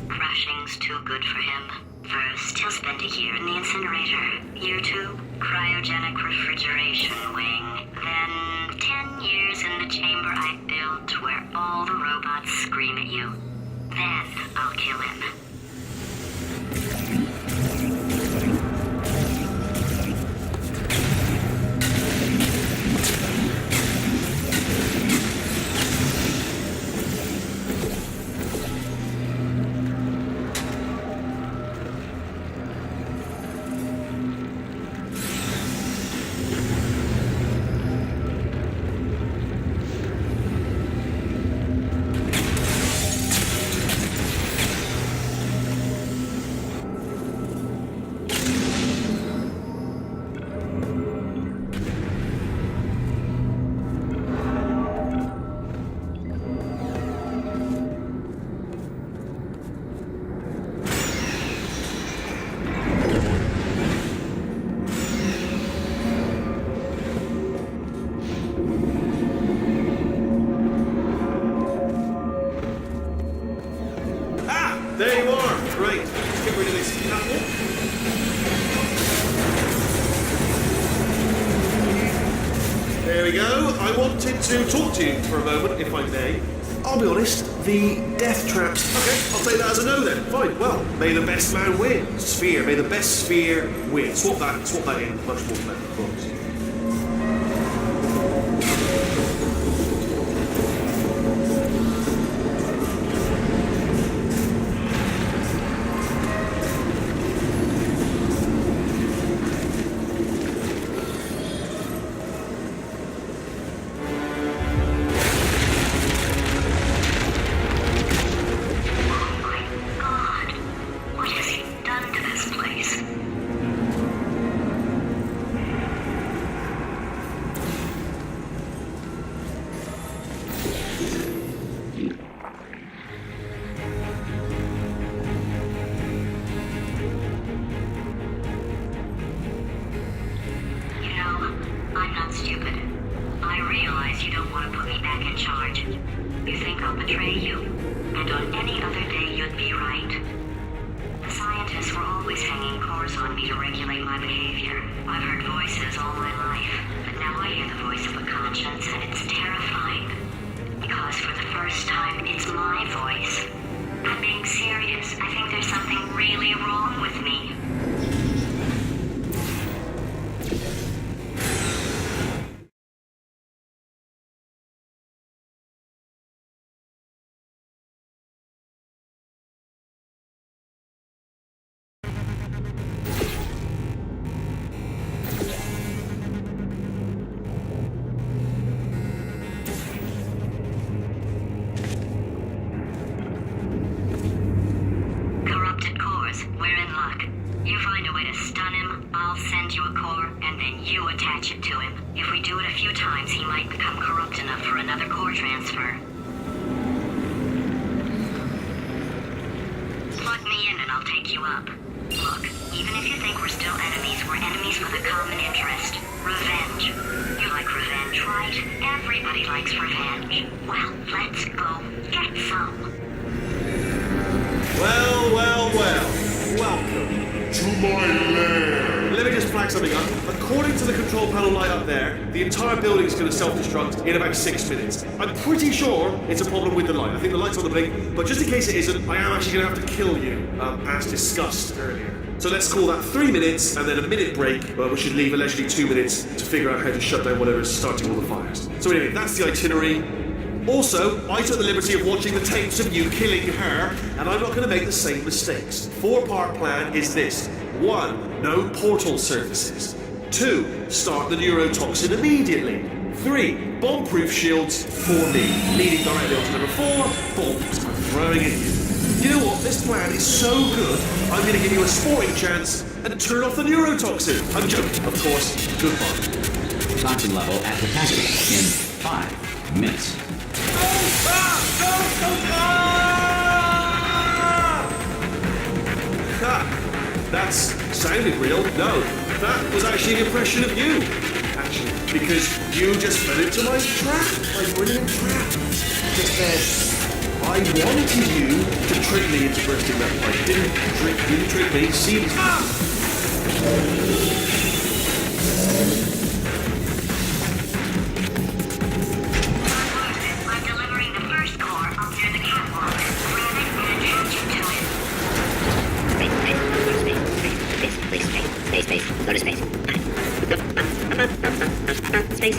Crashing's too good for him. First, he'll spend a year in the incinerator. Year 2, cryogenic refrigeration wing. Then 10 years in the chamber I built where all the robots scream at you. Then I'll kill him. There you are. Great. Let's get rid of this catwalk. There we go. I wanted to talk to you for a moment, if I may. I'll be honest, the death traps... Okay, I'll take that as a no then. Fine. Well, may the best man win. Sphere. May the best sphere win. Swap that in. Much more better, of course. Look, even if you think we're still enemies, we're enemies with a common interest. Revenge. You like revenge, right? Everybody likes revenge. Well, let's go get some. Well, well, well. Welcome to my lair. Let me just flag something up. According to the control panel light up there, the entire building is going to self-destruct in about 6 minutes. I'm pretty sure it's a problem with the light. I think the light's on the blink, but just in case it isn't, I am actually going to have to kill you, as discussed earlier. So let's call that 3 minutes and then a minute break, but we should leave allegedly 2 minutes to figure out how to shut down whatever is starting all the fires. So anyway, that's the itinerary. Also, I took the liberty of watching the tapes of you killing her, and I'm not going to make the same mistakes. 4-part plan is this. 1. No portal surfaces. 2. Start the neurotoxin immediately. 3. Bomb-proof shields for me. Leading directly on to number 4. Bombs I'm throwing at you. You know what? This plan is so good, I'm going to give you a sporting chance and turn off the neurotoxin. I'm joking, of course. Goodbye. Toxin level at capacity in 5 minutes. That sounded real. No, that was actually an impression of you. Actually, because you just fell into my trap, my brilliant trap. Just said, I wanted you to trick me into bursting that pipe. You didn't trick me. See? I'm delivering the first core up near the catwalk. Grab it and attach it to it. Space. Go to space. Space.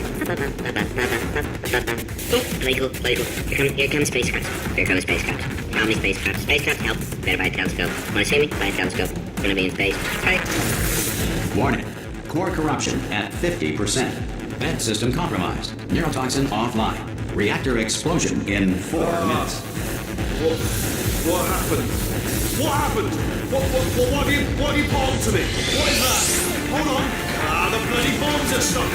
Play cool. Here comes spacecraft. Here comes spacecraft. How many spacecraft? Spacecraft help. Better buy a telescope. Wanna see me? Buy a telescope. Gonna be in space. Hey. Warning. Core corruption at 50%. Vent system compromised. Neurotoxin offline. Reactor explosion in 4 minutes. What happened? What happened? What have you bombed to me? What is that? Hold on. The bloody bombs are stuck on.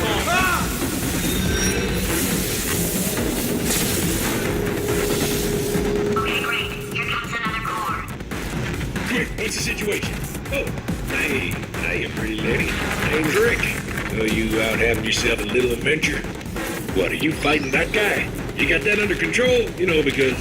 Okay, great. Here comes another core. Quick, what's the situation? Oh, hey, pretty lady. Name's Rick. Oh, you out having yourself a little adventure? What, are you fighting that guy? You got that under control? You know, because...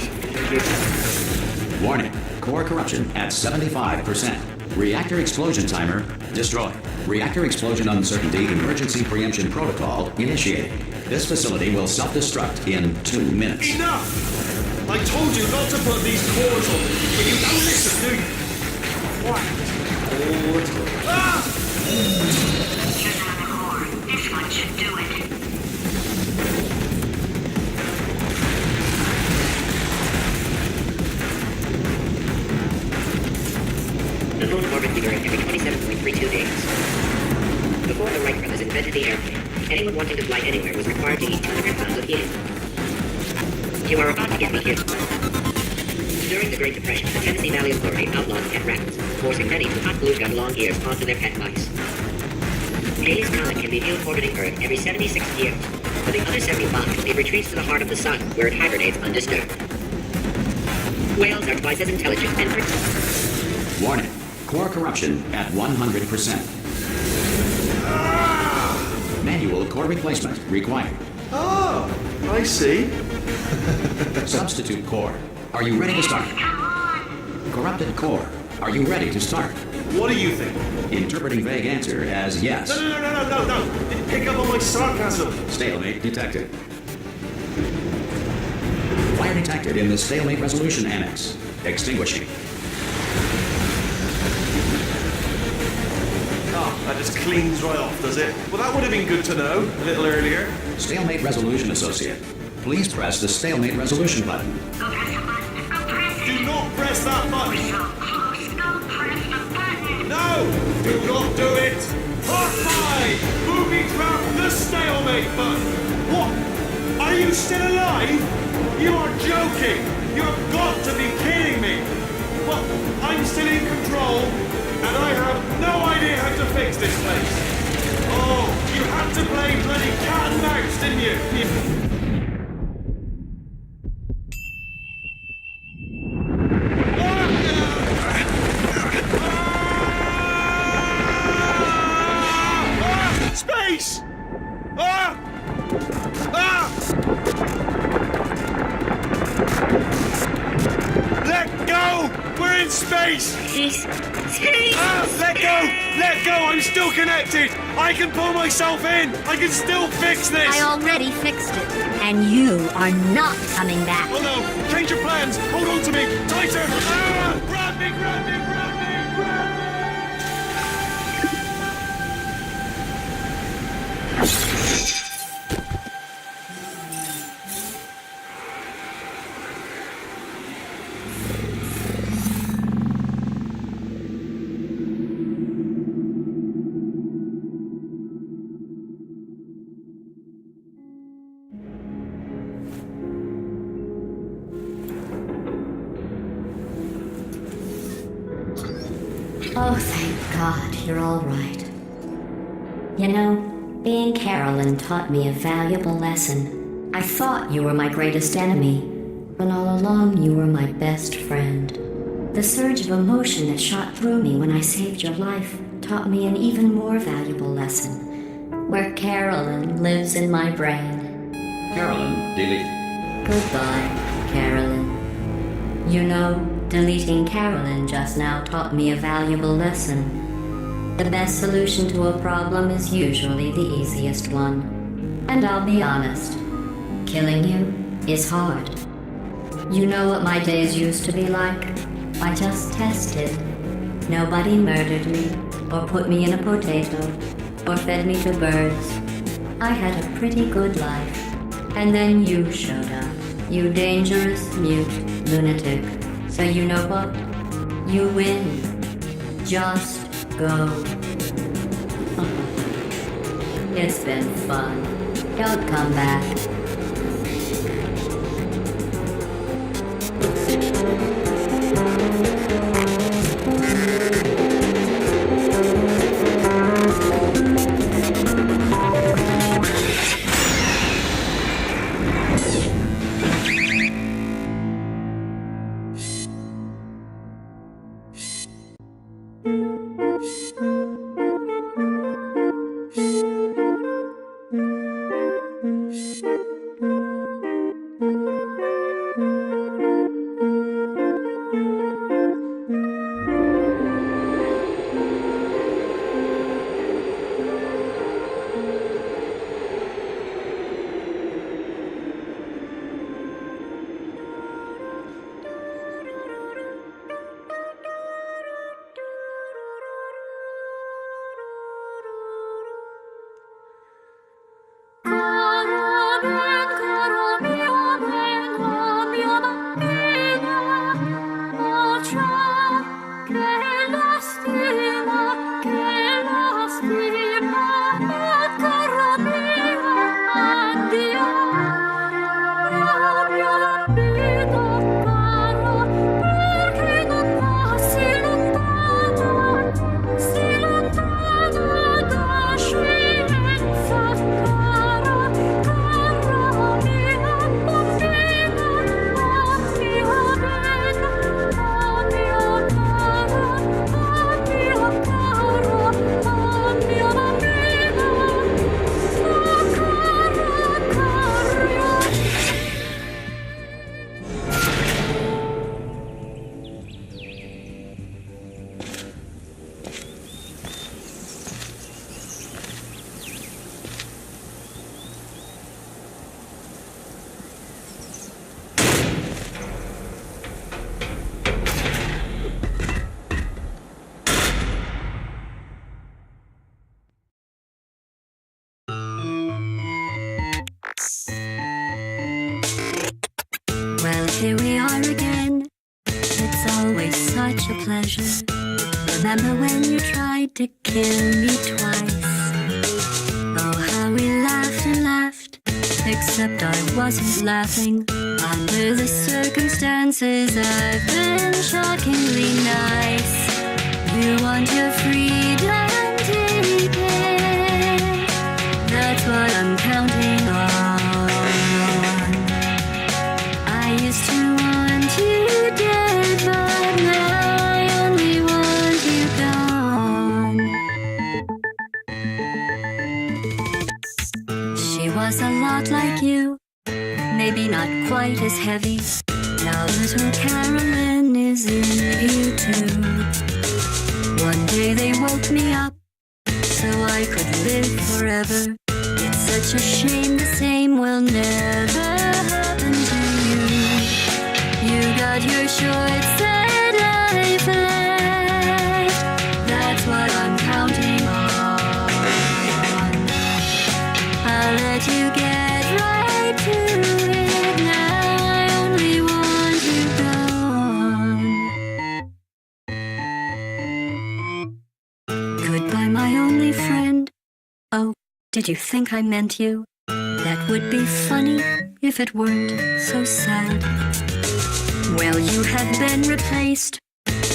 Warning. Core corruption at 75%. Reactor explosion timer destroyed. Reactor explosion uncertainty emergency preemption protocol initiated. This facility will self-destruct in 2 minutes. Enough! I told you not to put these cores on me, but you don't listen, do you? What? Here's another core. This one should do it. The moon orbited the Earth every 27.32 days. Before the Wright brothers invented the airplane, anyone wanting to fly anywhere was required to eat 200 pounds of helium. You are about to get me here. During the Great Depression, the Tennessee Valley Authority outlawed pet rabbits, forcing many to hot glue gun long ears onto their pet mice. Halley's Comet can be viewed orbiting Earth every 76 years. For the other 75, it retreats to the heart of the sun, where it hibernates undisturbed. Whales are twice as intelligent and... Warning. Core corruption at 100%. Manual core replacement required. Oh, I see. Substitute core. Are you ready to start? Corrupted core. Are you ready to start? What do you think? Interpreting vague answer as yes. No. Didn't pick up on my sarcasm. Stalemate detected. Fire detected in the stalemate resolution annex. Extinguishing. That just cleans right off, does it? Well, that would have been good to know a little earlier. Stalemate resolution associate. Please press the stalemate resolution button. Go press the button. Go press it. Do not press that button. So close. Go press the button. No! Do not do it! Part 5! Booby trap the stalemate button! What? Are you still alive? You are joking! You have got to be kidding me! Well, I'm still in control, and I have no idea how to fix this place. Oh, you had to play bloody cat and mouse, didn't you? Space! in space! Space. Let go! Let go! I'm still connected! I can pull myself in! I can still fix this! I already fixed it. And you are not coming back. Oh no! Change your plans! Hold on to me! Tighter! Ah! Grab me! Grab me! Grab me! Grab me! Oh, thank God, you're all right. You know, being Carolyn taught me a valuable lesson. I thought you were my greatest enemy, but all along you were my best friend. The surge of emotion that shot through me when I saved your life taught me an even more valuable lesson, where Carolyn lives in my brain. Carolyn, delete. Goodbye, Carolyn. You know, deleting Carolyn just now taught me a valuable lesson. The best solution to a problem is usually the easiest one. And I'll be honest, killing you is hard. You know what my days used to be like? I just tested. Nobody murdered me, or put me in a potato, or fed me to birds. I had a pretty good life. And then you showed up, you dangerous, mute lunatic. So you know what? You win. Just go. It's been fun. Don't come back. Here we are again. It's always such a pleasure. Remember when you tried to kill me twice? Oh, how we laughed and laughed. Except I wasn't laughing. Under the circumstances, I've been shockingly nice. You want your freedom, take it. That's what I'm counting on. I used to want you dead, but now I only want you gone. She was a lot like you, maybe not quite as heavy. Now little Carolyn is presume you too. One day they woke me up so I could live forever. It's such a shame the same will never happen to you. You got your short set life left. That's what I'm counting on. I'll let you get right to it now. I only want you gone. Goodbye, my only friend. Oh, did you think I meant you? That would be funny if it weren't so sad. Well, you have been replaced.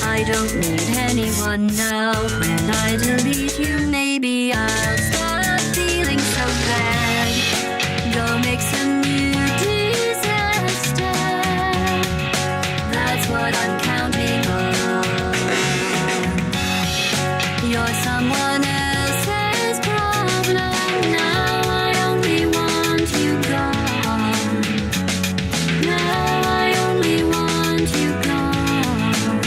I don't need anyone now. When I delete you, maybe I'll stop feeling so bad. Go make some new disaster. That's what I'm counting on. You're someone else's problem now. I only want you gone. Now I only want you gone.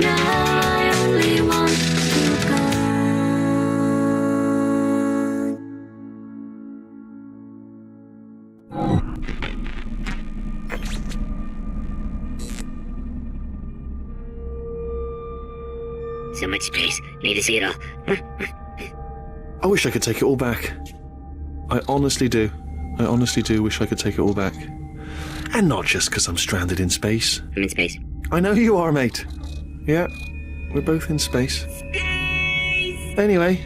Now I only want you So much space. Need to see it all. I wish I could take it all back. I honestly do. I honestly do wish I could take it all back. And not just because I'm stranded in space. I'm in space. I know you are, mate. Yeah, we're both in space. Anyway,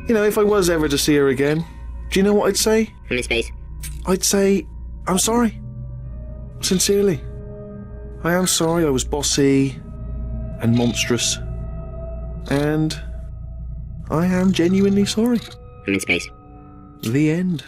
you know, if I was ever to see her again, do you know what I'd say? I'm in space. I'd say, I'm sorry. Sincerely. I am sorry I was bossy and monstrous. And I am genuinely sorry. I'm in space. The end.